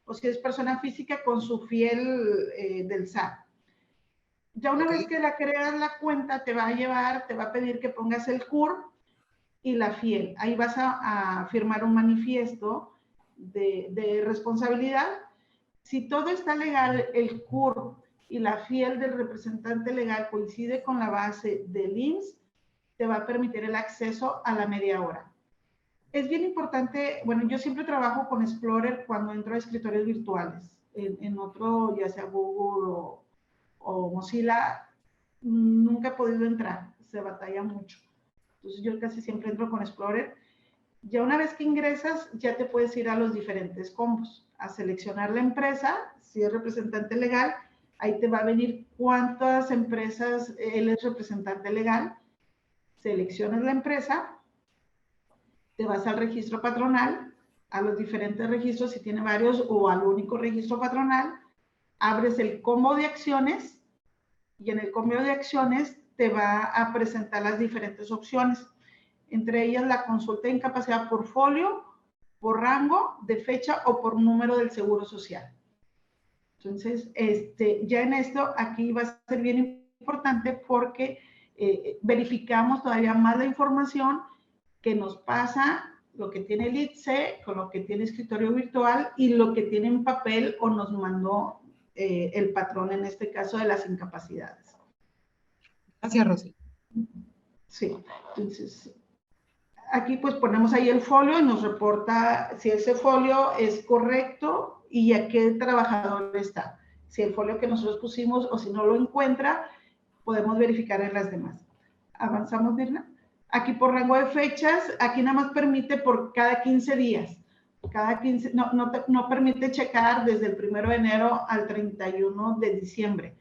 o si es persona física con su fiel del SAT. Ya una vez que la creas la cuenta, te va a pedir que pongas el CURP y la fiel. Ahí vas a firmar un manifiesto de responsabilidad. Si todo está legal, el CURP y la fiel del representante legal coincide con la base del IMSS, te va a permitir el acceso a la media hora. Es bien importante, bueno, yo siempre trabajo con Explorer cuando entro a escritorios virtuales. En otro, ya sea Google o Mozilla, nunca he podido entrar, se batalla mucho. Entonces yo casi siempre entro con Explorer. Ya una vez que ingresas, ya te puedes ir a los diferentes combos, a seleccionar la empresa, si es representante legal, ahí te va a venir cuántas empresas él es representante legal, seleccionas la empresa, te vas al registro patronal, a los diferentes registros, si tiene varios, o al único registro patronal, abres el combo de acciones, y en el combo de acciones te va a presentar las diferentes opciones, entre ellas la consulta de incapacidad por folio, por rango de fecha o por número del Seguro Social. Entonces, ya en esto, aquí va a ser bien importante porque verificamos todavía más la información que nos pasa, lo que tiene el ITSE, con lo que tiene escritorio virtual y lo que tiene en papel o nos mandó el patrón, en este caso de las incapacidades. Gracias, Rosy. Sí, entonces aquí pues ponemos ahí el folio y nos reporta si ese folio es correcto y a qué trabajador está. Si el folio que nosotros pusimos o si no lo encuentra, podemos verificar en las demás. ¿Avanzamos, Mirna? Aquí por rango de fechas, aquí nada más permite por cada 15 días. Cada 15, no permite checar desde el 1 de enero al 31 de diciembre.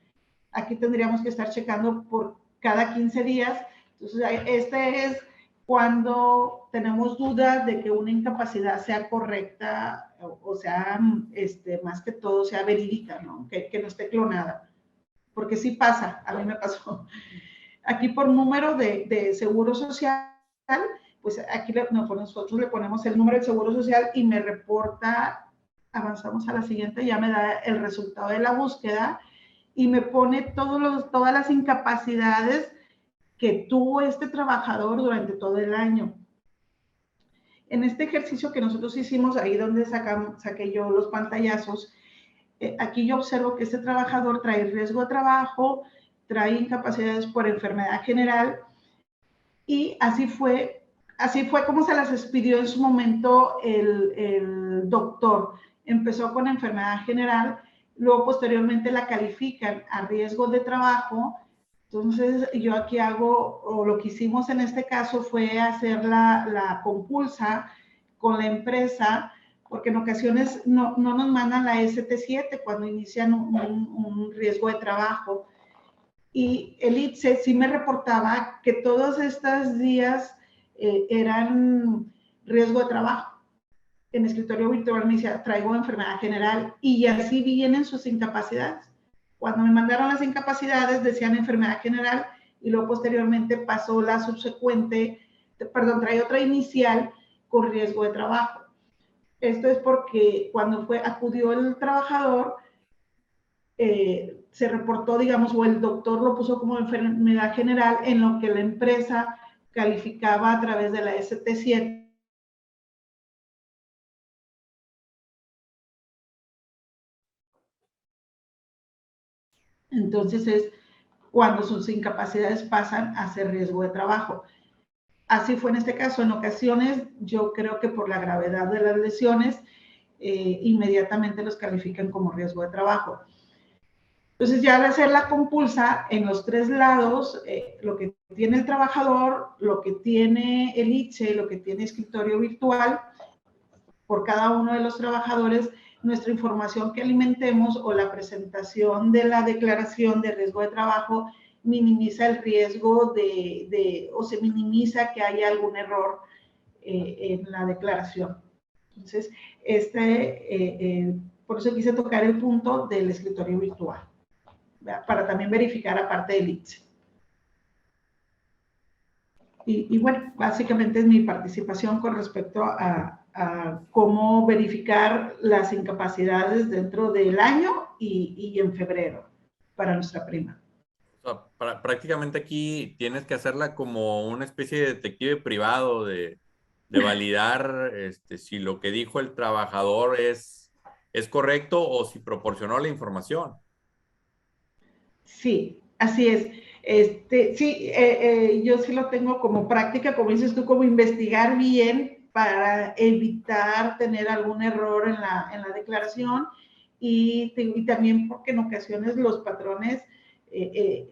Aquí tendríamos que estar checando por cada 15 días. Entonces, este es cuando tenemos dudas de que una incapacidad sea correcta o sea, más que todo, sea verídica, ¿no? Que no esté clonada. Porque sí pasa, a mí me pasó. Aquí por número de seguro social, pues aquí nosotros le ponemos el número de seguro social y me reporta, avanzamos a la siguiente, ya me da el resultado de la búsqueda y me pone todas las incapacidades que tuvo este trabajador durante todo el año. En este ejercicio que nosotros hicimos, ahí donde saqué yo los pantallazos, aquí yo observo que este trabajador trae riesgo de trabajo, trae incapacidades por enfermedad general y así fue como se las expidió en su momento el doctor. Empezó con enfermedad general, luego posteriormente la califican a riesgo de trabajo. Entonces yo aquí o lo que hicimos en este caso fue hacer la compulsa con la empresa, porque en ocasiones no nos mandan la ST7 cuando inician un riesgo de trabajo. Y el ITSE sí me reportaba que todos estos días eran riesgo de trabajo. En escritorio virtual me decía, traigo enfermedad general y así vienen sus incapacidades. Cuando me mandaron las incapacidades decían enfermedad general y luego posteriormente pasó la subsecuente, trae otra inicial con riesgo de trabajo. Esto es porque cuando acudió el trabajador, se reportó, digamos, o el doctor lo puso como enfermedad general en lo que la empresa calificaba a través de la ST7 Entonces es cuando sus incapacidades pasan a ser riesgo de trabajo. Así fue en este caso. En ocasiones, yo creo que por la gravedad de las lesiones, inmediatamente los califican como riesgo de trabajo. Entonces, ya al hacer la compulsa, en los 3 lados, lo que tiene el trabajador, lo que tiene el ITSE, lo que tiene escritorio virtual, por cada uno de los trabajadores, nuestra información que alimentemos o la presentación de la declaración de riesgo de trabajo minimiza el riesgo o se minimiza que haya algún error en la declaración. Entonces, por eso quise tocar el punto del escritorio virtual, ¿verdad? Para también verificar aparte del ITSE. Y bueno, básicamente es mi participación con respecto a cómo verificar las incapacidades dentro del año y en febrero para nuestra prima. O sea, prácticamente aquí tienes que hacerla como una especie de detective privado de validar si lo que dijo el trabajador es correcto o si proporcionó la información. Sí, así es. Sí, yo sí lo tengo como práctica, como dices tú, como investigar bien para evitar tener algún error en la declaración y también porque en ocasiones los patrones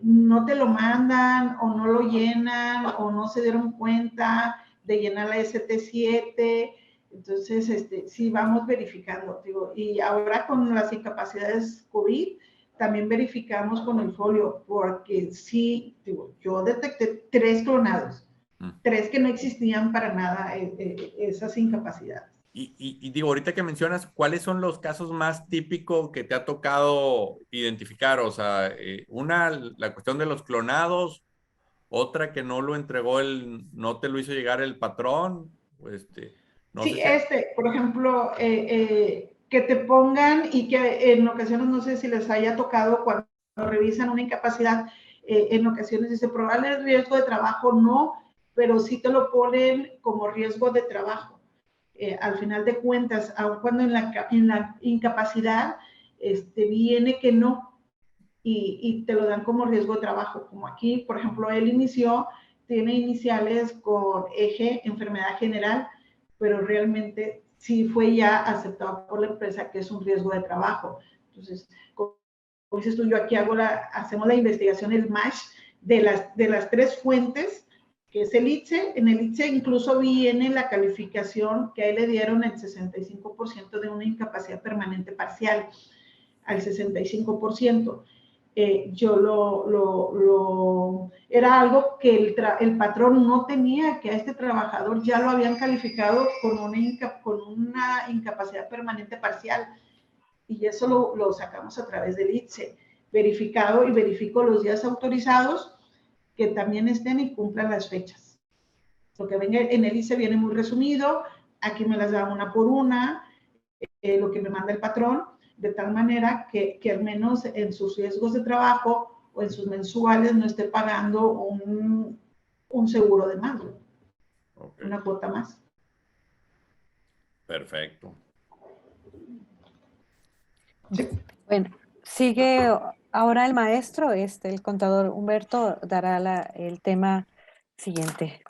no te lo mandan o no lo llenan o no se dieron cuenta de llenar la ST7. Entonces, sí vamos verificando, digo, y ahora con las incapacidades COVID, también verificamos con el folio, porque sí, digo, yo detecté 3 clonados, 3 que no existían para nada esas incapacidades. Y digo, ahorita que mencionas, ¿cuáles son los casos más típicos que te ha tocado identificar? O sea, la cuestión de los clonados, otra que no lo entregó no te lo hizo llegar el patrón, no sí, sé si... por ejemplo, que te pongan y que en ocasiones, no sé si les haya tocado cuando revisan una incapacidad, en ocasiones dice, probable riesgo de trabajo, no, pero sí te lo ponen como riesgo de trabajo. Al final de cuentas, aun cuando en la incapacidad viene que no, y te lo dan como riesgo de trabajo. Como aquí, por ejemplo, él tiene iniciales con eje, enfermedad general, pero realmente sí fue ya aceptado por la empresa que es un riesgo de trabajo. Entonces, como dices tú, yo aquí hacemos la investigación, el match de las 3 fuentes, que es el ITSE. En el ITSE incluso viene la calificación que a él le dieron el 65% de una incapacidad permanente parcial, al 65%. Era algo que el patrón no tenía, que a este trabajador ya lo habían calificado con una incapacidad permanente parcial, y eso lo sacamos a través del ITSE, verificado, y verifico los días autorizados que también estén y cumplan las fechas. Lo que venga en el ITSE viene muy resumido, aquí me las da una por una, lo que me manda el patrón, de tal manera que al menos en sus riesgos de trabajo o en sus mensuales no esté pagando un seguro de más, okay, una cuota más. Perfecto. Sí. Bueno, sigue ahora el maestro, el contador Humberto dará el tema siguiente.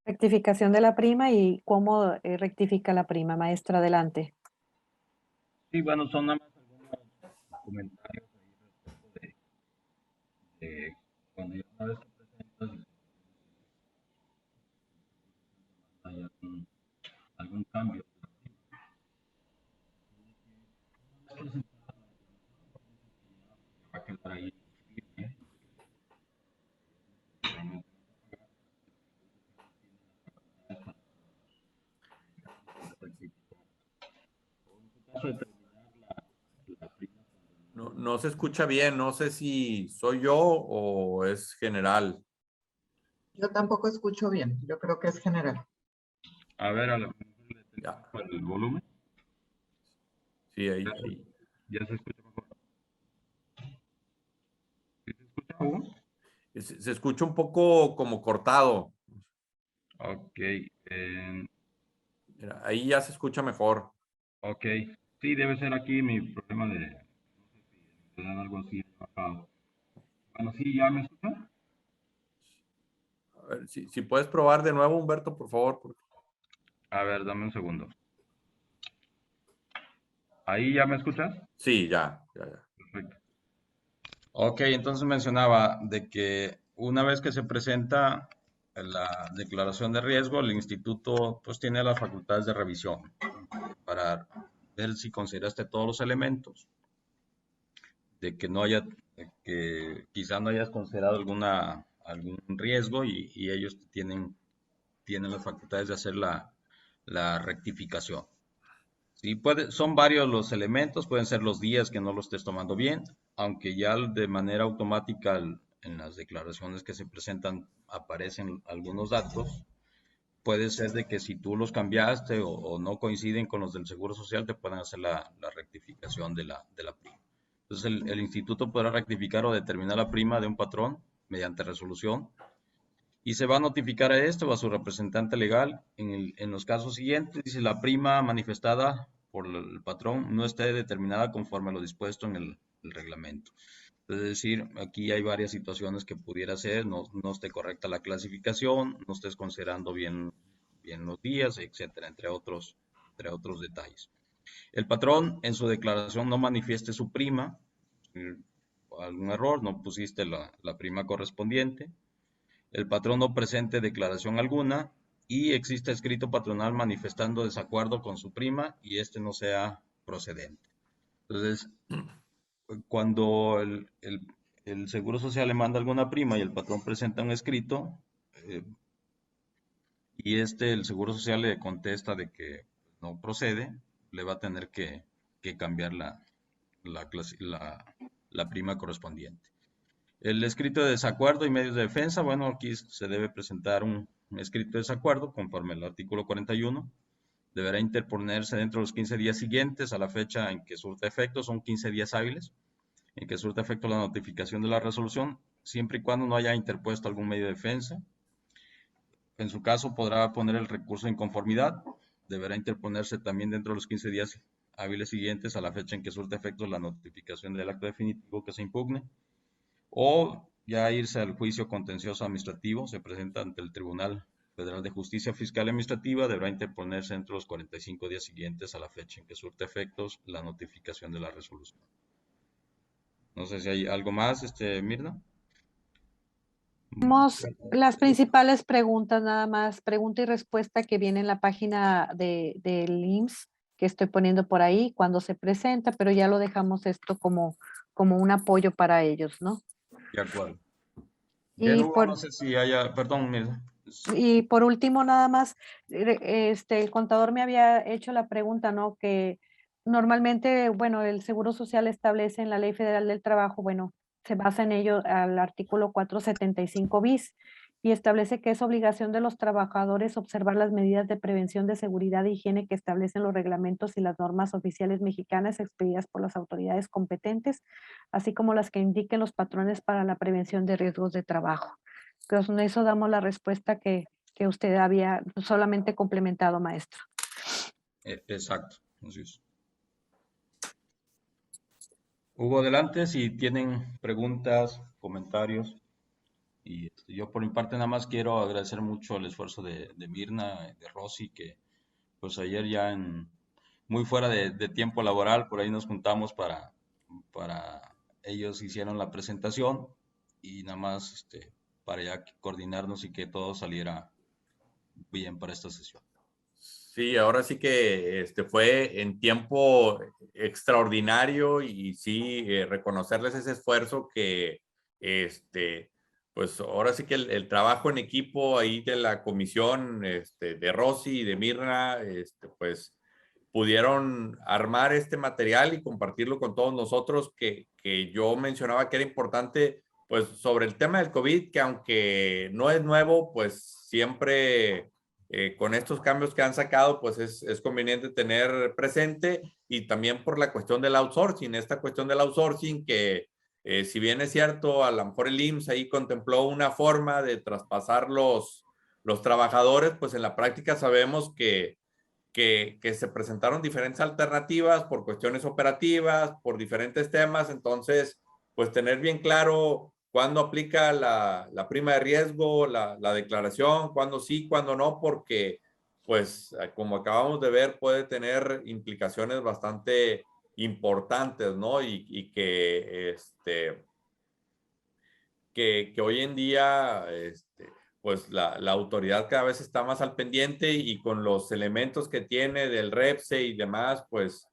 Rectificación de la prima y cómo rectifica la prima. Maestra, adelante. Sí, bueno, son nada más algunos comentarios ahí de cuando ya una vez te presentas y hay algún cambio. Va a quedar ahí. No se escucha bien, no sé si soy yo o es general. Yo tampoco escucho bien, yo creo que es general. A ver, a lo mejor el volumen. Sí, ahí. Ya se escucha mejor. ¿Se escucha aún? Se escucha un poco como cortado. Ok. Mira, ahí ya se escucha mejor. Ok. Sí, debe ser aquí mi problema algo así. Bueno, sí, ¿ya me escuchan? A ver, si puedes probar de nuevo, Humberto, por favor. A ver, dame un segundo. ¿Ahí ya me escuchas? Sí, ya. Perfecto. Ok, entonces mencionaba de que una vez que se presenta la declaración de riesgo, el instituto pues tiene las facultades de revisión para ver si consideraste todos los elementos, de que no haya, de que quizá no hayas considerado algún riesgo y ellos tienen las facultades de hacer la rectificación. Sí, son varios los elementos, pueden ser los días que no lo estés tomando bien, aunque ya de manera automática en las declaraciones que se presentan aparecen algunos datos. Puede ser de que si tú los cambiaste o no coinciden con los del Seguro Social, te pueden hacer la rectificación de la prima. Entonces el instituto podrá rectificar o determinar la prima de un patrón mediante resolución y se va a notificar a este o a su representante legal en los casos siguientes. Si la prima manifestada por el patrón no esté determinada conforme a lo dispuesto en el reglamento. Es decir, aquí hay varias situaciones que pudiera ser, no esté correcta la clasificación, no estés considerando bien los días, etcétera, entre otros detalles. El patrón en su declaración no manifieste su prima, algún error, no pusiste la prima correspondiente. El patrón no presente declaración alguna y existe escrito patronal manifestando desacuerdo con su prima y este no sea procedente. Entonces, cuando el Seguro Social le manda alguna prima y el patrón presenta un escrito y el Seguro Social le contesta de que no procede, le va a tener que cambiar la prima correspondiente. El escrito de desacuerdo y medios de defensa, bueno, aquí se debe presentar un escrito de desacuerdo conforme al artículo 41. Deberá interponerse dentro de los 15 días siguientes a la fecha en que surta efecto, son 15 días hábiles, en que surta efecto la notificación de la resolución, siempre y cuando no haya interpuesto algún medio de defensa. En su caso, podrá poner el recurso de inconformidad. Deberá interponerse también dentro de los 15 días hábiles siguientes a la fecha en que surta efecto la notificación del acto definitivo que se impugne. O ya irse al juicio contencioso administrativo, se presenta ante el Tribunal Federal de Justicia Fiscal y Administrativa, deberá interponerse entre los 45 días siguientes a la fecha en que surte efectos la notificación de la resolución. No sé si hay algo más, Mirna. Tenemos las principales preguntas, nada más, pregunta y respuesta que viene en la página del IMSS, que estoy poniendo por ahí cuando se presenta, pero ya lo dejamos esto como un apoyo para ellos, ¿no? De acuerdo. Bien, Hugo, no sé si haya, perdón, Mirna. Y por último, nada más, el contador me había hecho la pregunta, ¿no? Que normalmente, bueno, el Seguro Social establece en la Ley Federal del Trabajo, bueno, se basa en ello al artículo 475 bis y establece que es obligación de los trabajadores observar las medidas de prevención de seguridad e higiene que establecen los reglamentos y las normas oficiales mexicanas expedidas por las autoridades competentes, así como las que indiquen los patrones para la prevención de riesgos de trabajo. Con eso damos la respuesta que usted había solamente complementado, maestro. Exacto, así es. Hugo, adelante, si tienen preguntas, comentarios. Y yo por mi parte nada más quiero agradecer mucho el esfuerzo de Mirna, de Rosy, que pues ayer ya muy fuera de tiempo laboral, por ahí nos juntamos para ellos hicieron la presentación y nada más para ya coordinarnos y que todo saliera bien para esta sesión. Sí, ahora sí que fue en tiempo extraordinario y sí reconocerles ese esfuerzo que pues ahora sí que el trabajo en equipo ahí de la comisión de Rosy y de Mirna pues pudieron armar este material y compartirlo con todos nosotros que yo mencionaba que era importante pues sobre el tema del COVID, que aunque no es nuevo, pues siempre con estos cambios que han sacado, pues es conveniente tener presente y también por la cuestión del outsourcing, esta cuestión del outsourcing que si bien es cierto, a lo mejor el IMSS ahí contempló una forma de traspasar los trabajadores, pues en la práctica sabemos que que se presentaron diferentes alternativas por cuestiones operativas, por diferentes temas. Entonces, pues tener bien claro cuándo aplica la prima de riesgo, la declaración, cuándo sí, cuándo no, porque pues como acabamos de ver puede tener implicaciones bastante importantes, ¿no? Y que hoy en día pues la autoridad cada vez está más al pendiente y con los elementos que tiene del REPSE y demás, pues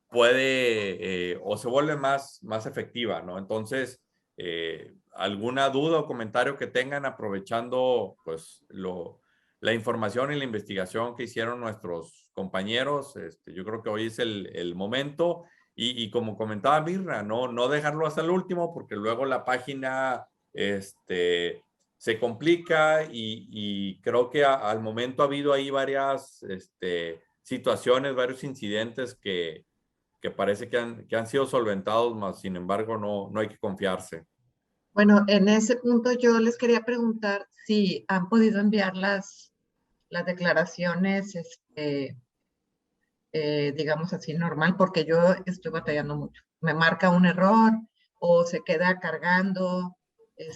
puede o se vuelve más efectiva, ¿no? Entonces, alguna duda o comentario que tengan aprovechando pues la información y la investigación que hicieron nuestros compañeros, yo creo que hoy es el momento. Y como comentaba Mirna, no dejarlo hasta el último porque luego la página se complica y creo que al momento ha habido ahí varias situaciones, varios incidentes que parece que han sido solventados, más sin embargo no hay que confiarse. Bueno, en ese punto yo les quería preguntar si han podido enviar las declaraciones, digamos así, normal, porque yo estoy batallando mucho. Me marca un error o se queda cargando,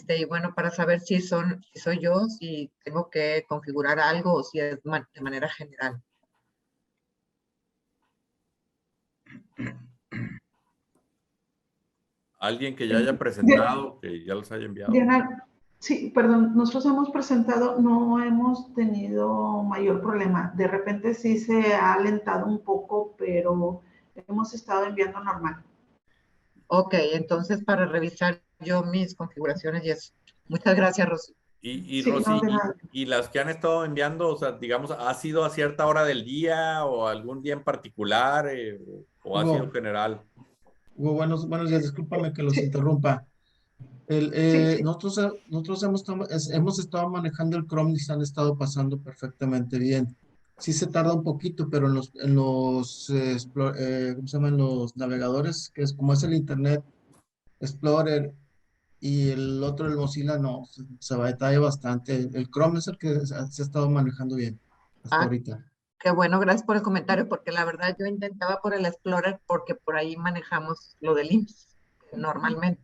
y bueno, para saber si soy yo, si tengo que configurar algo o si es de manera general. Alguien que ya haya presentado, que ya los haya enviado. Diana, sí, perdón, nosotros hemos presentado, no hemos tenido mayor problema. De repente sí se ha alentado un poco, pero hemos estado enviando normal. Ok, entonces para revisar yo mis configuraciones y eso. Muchas gracias, Rosy. Y Sí, Rosy, no, de nada. y las que han estado enviando, o sea, digamos, ¿ha sido a cierta hora del día o algún día en particular o ha Hugo, sido general? Hugo, buenos días, discúlpame que los Sí. interrumpa. Sí. Nosotros hemos estado manejando el Chrome y se han estado pasando perfectamente bien. Sí se tarda un poquito, pero ¿cómo se llaman? Los navegadores, que es como es el Internet Explorer y el otro, el Mozilla, no, se va a detalle bastante. El Chrome es el que se ha estado manejando bien hasta Ah, ahorita. qué bueno, gracias por el comentario, porque la verdad yo intentaba por el Explorer porque por ahí manejamos lo del IMSS normalmente,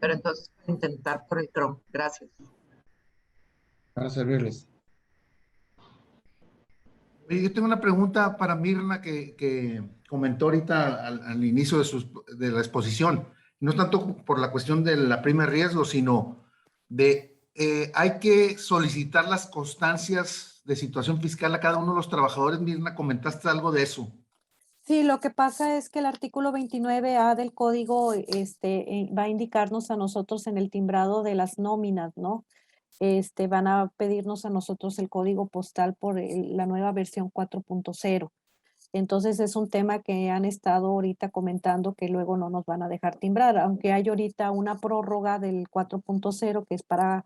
pero entonces intentar por el Chrome. Gracias. Para servirles. Oye, yo tengo una pregunta para Mirna que comentó ahorita al inicio de la exposición. No tanto por la cuestión de la prima de riesgo, sino de hay que solicitar las constancias de situación fiscal a cada uno de los trabajadores. Mirna, comentaste algo de eso. Sí, lo que pasa es que el artículo 29A del código va a indicarnos a nosotros en el timbrado de las nóminas, ¿no? Van a pedirnos a nosotros el código postal por la nueva versión 4.0. Entonces es un tema que han estado ahorita comentando que luego no nos van a dejar timbrar, aunque hay ahorita una prórroga del 4.0 que es para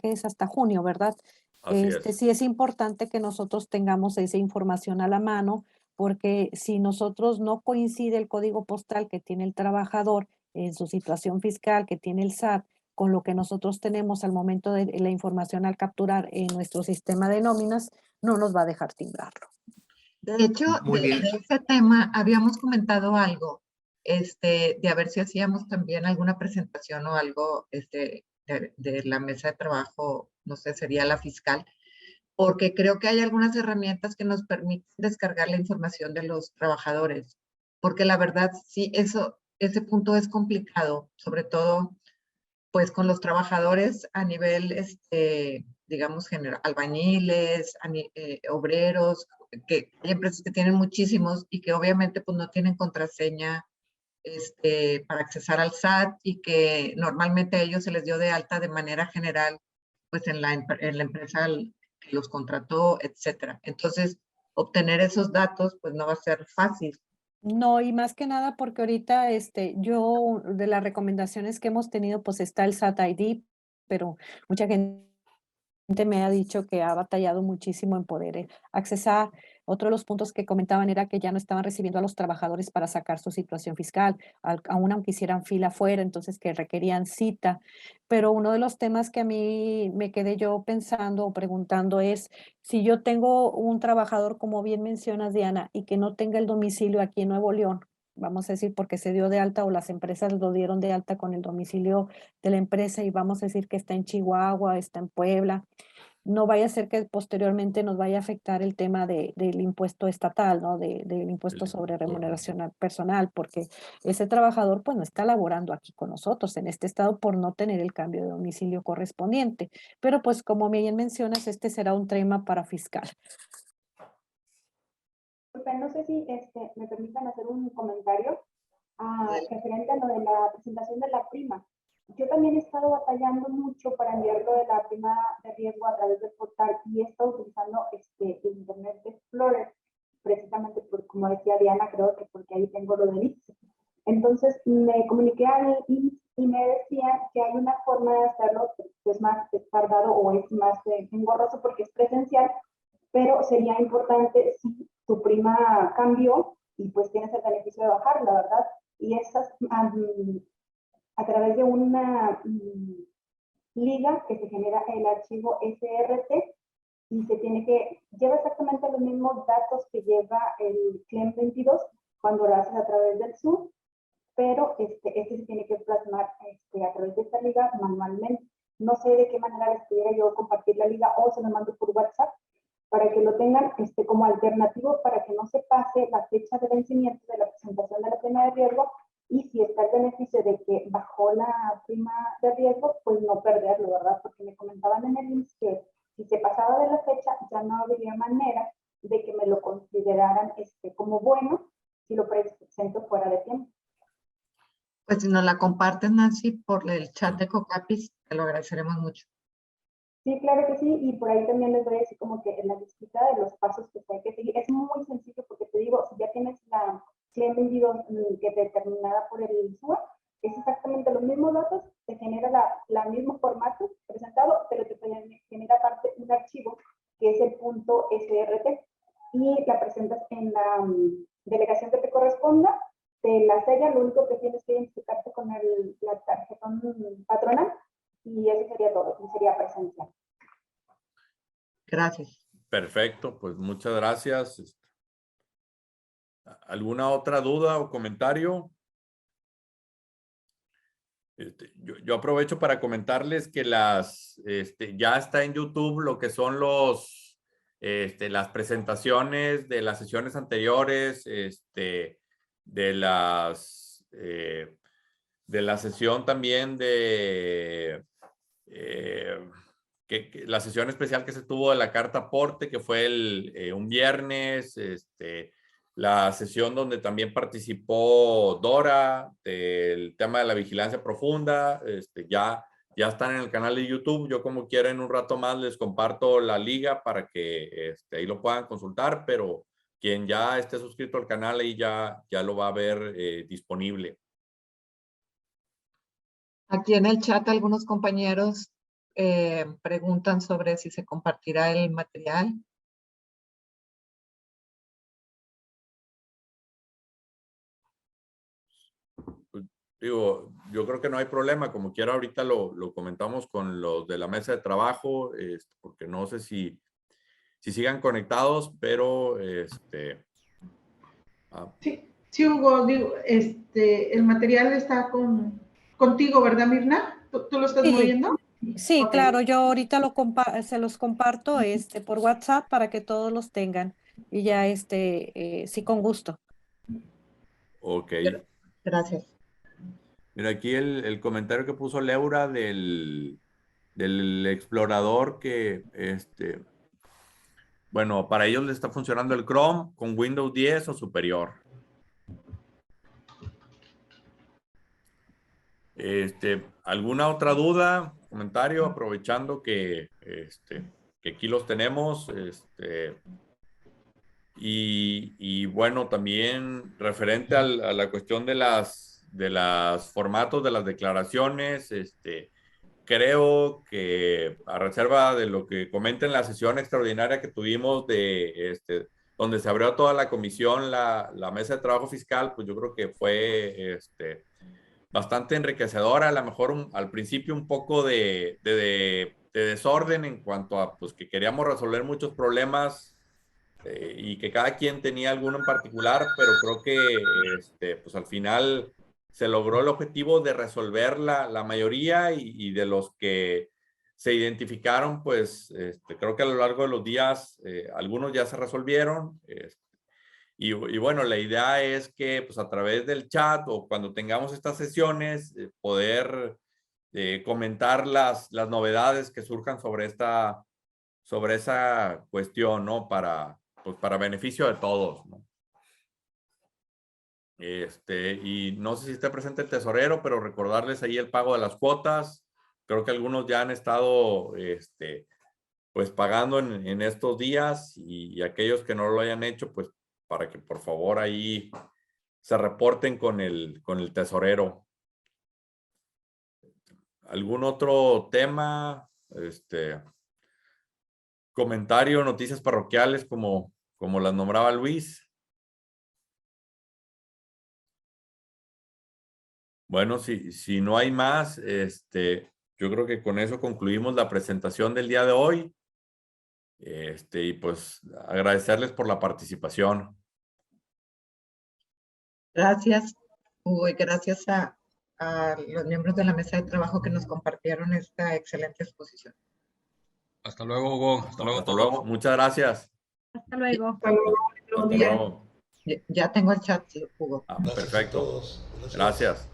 que es hasta junio, ¿verdad? Así es. Sí es importante que nosotros tengamos esa información a la mano, porque si nosotros no coincide el código postal que tiene el trabajador en su situación fiscal, que tiene el SAT, con lo que nosotros tenemos al momento de la información al capturar en nuestro sistema de nóminas, no nos va a dejar timbrarlo. De hecho, Muy de bien. ese tema habíamos comentado algo, de a ver si hacíamos también alguna presentación o algo, de la mesa de trabajo, no sé, sería la fiscal, porque creo que hay algunas herramientas que nos permiten descargar la información de los trabajadores, porque la verdad sí, ese punto es complicado, sobre todo pues con los trabajadores a nivel, digamos, general, albañiles, obreros, que hay empresas que tienen muchísimos y que obviamente pues no tienen contraseña para accesar al SAT y que normalmente a ellos se les dio de alta de manera general, pues en la empresa que los contrató, etcétera. Entonces, obtener esos datos pues no va a ser fácil. No, y más que nada porque ahorita, yo de las recomendaciones que hemos tenido, pues está el SAT ID, pero mucha gente me ha dicho que ha batallado muchísimo en poder accesar. Otro de los puntos que comentaban era que ya no estaban recibiendo a los trabajadores para sacar su situación fiscal, aún aunque hicieran fila afuera, entonces que requerían cita. Pero uno de los temas que a mí me quedé yo pensando o preguntando es, si yo tengo un trabajador, como bien mencionas, Diana, y que no tenga el domicilio aquí en Nuevo León, vamos a decir porque se dio de alta o las empresas lo dieron de alta con el domicilio de la empresa y vamos a decir que está en Chihuahua, está en Puebla, no vaya a ser que posteriormente nos vaya a afectar el tema del impuesto estatal, ¿no? Del impuesto sobre remuneración personal, porque ese trabajador pues no está laborando aquí con nosotros en este estado por no tener el cambio de domicilio correspondiente. Pero pues como bien mencionas, este será un tema para fiscal. No sé si me permitan hacer un comentario referente a lo de la presentación de la prima. Yo también he estado batallando mucho para enviar lo de la prima de riesgo a través del portal y he estado utilizando el Internet Explorer, precisamente por, como decía Diana, creo que porque ahí tengo lo del IPS. Entonces me comuniqué al IPS y me decían que hay una forma de hacerlo que es más tardado o es más engorroso porque es presencial, pero sería importante si tu prima cambió y pues tienes el beneficio de bajarla, ¿verdad? Y esas a través de una liga que se genera el archivo SRT y se tiene que, lleva exactamente los mismos datos que lleva el CLEM 22 cuando lo haces a través del Zoom, pero este se tiene que plasmar a través de esta liga manualmente. No sé de qué manera les pudiera yo compartir la liga o se lo mando por WhatsApp para que lo tengan como alternativo para que no se pase la fecha de vencimiento de la presentación de la prima de riesgo y si está el beneficio de que bajó la prima de riesgo, pues no perderlo, ¿verdad? Porque me comentaban en el IMSS que si se pasaba de la fecha ya no habría manera de que me lo consideraran como bueno si lo presento fuera de tiempo. Pues si nos la compartes, Nancy, por el chat de Cocapis, te lo agradeceremos mucho. Sí, claro que sí, y por ahí también les voy a decir como que en la listita de los pasos que hay que seguir. Es muy sencillo porque te digo, si ya tienes la CLEM 22 que determinada por el SUA, es exactamente los mismos datos, te genera el mismo formato presentado, pero te genera aparte un archivo que es el punto SRT y la presentas en la delegación que te corresponda, te la sella, lo único que tienes que identificarte con la tarjeta patronal y eso sería todo, y sería presencial. Gracias. Perfecto, pues muchas gracias. ¿Alguna otra duda o comentario? Yo aprovecho para comentarles que ya está en YouTube lo que son las presentaciones de las sesiones anteriores, de la sesión también de la sesión especial que se tuvo de la carta aporte, que fue un viernes, la sesión donde también participó Dora, del tema de la vigilancia profunda, ya están en el canal de YouTube. Yo como quiera en un rato más les comparto la liga para que ahí lo puedan consultar, pero quien ya esté suscrito al canal ahí ya lo va a ver disponible. Aquí en el chat algunos compañeros preguntan sobre si se compartirá el material. Pues, digo, yo creo que no hay problema, como quiera ahorita lo comentamos con los de la mesa de trabajo, porque no sé si sigan conectados, pero Sí, Hugo, digo, el material está contigo, ¿verdad, Mirna? ¿Tú lo estás moviendo? Sí, Okay. claro, yo ahorita se los comparto por WhatsApp para que todos los tengan y ya sí, con gusto. Ok. Gracias. Mira, aquí el comentario que puso Laura del explorador que, bueno, para ellos le está funcionando el Chrome con Windows 10 o superior. ¿Alguna otra duda, comentario? Aprovechando que aquí los tenemos. Y bueno, también referente a la cuestión de las formatos de las declaraciones, creo que a reserva de lo que comenta en la sesión extraordinaria que tuvimos donde donde se abrió toda la comisión, la mesa de trabajo fiscal, pues yo creo que fue bastante enriquecedora. A lo mejor al principio un poco de desorden en cuanto a pues, que queríamos resolver muchos problemas y que cada quien tenía alguno en particular, pero creo que pues al final se logró el objetivo de resolver la mayoría y de los que se identificaron, pues creo que a lo largo de los días algunos ya se resolvieron. Y bueno, la idea es que pues a través del chat o cuando tengamos estas sesiones, poder comentar las novedades que surjan sobre esa cuestión, ¿no? Pues para beneficio de todos, ¿no? Y no sé si está presente el tesorero, pero recordarles ahí el pago de las cuotas. Creo que algunos ya han estado pues pagando en estos días y aquellos que no lo hayan hecho, pues para que por favor ahí se reporten con el tesorero. ¿Algún otro tema? Comentario, noticias parroquiales como las nombraba Luis. Bueno, si no hay más, yo creo que con eso concluimos la presentación del día de hoy. Y pues agradecerles por la participación. Gracias, Hugo, y gracias a los miembros de la mesa de trabajo que nos compartieron esta excelente exposición. Hasta luego, Hugo. Hasta luego. Hasta luego. Muchas gracias. Hasta luego. Hasta luego. Hasta luego. Ya tengo el chat, Hugo. Perfecto. Gracias.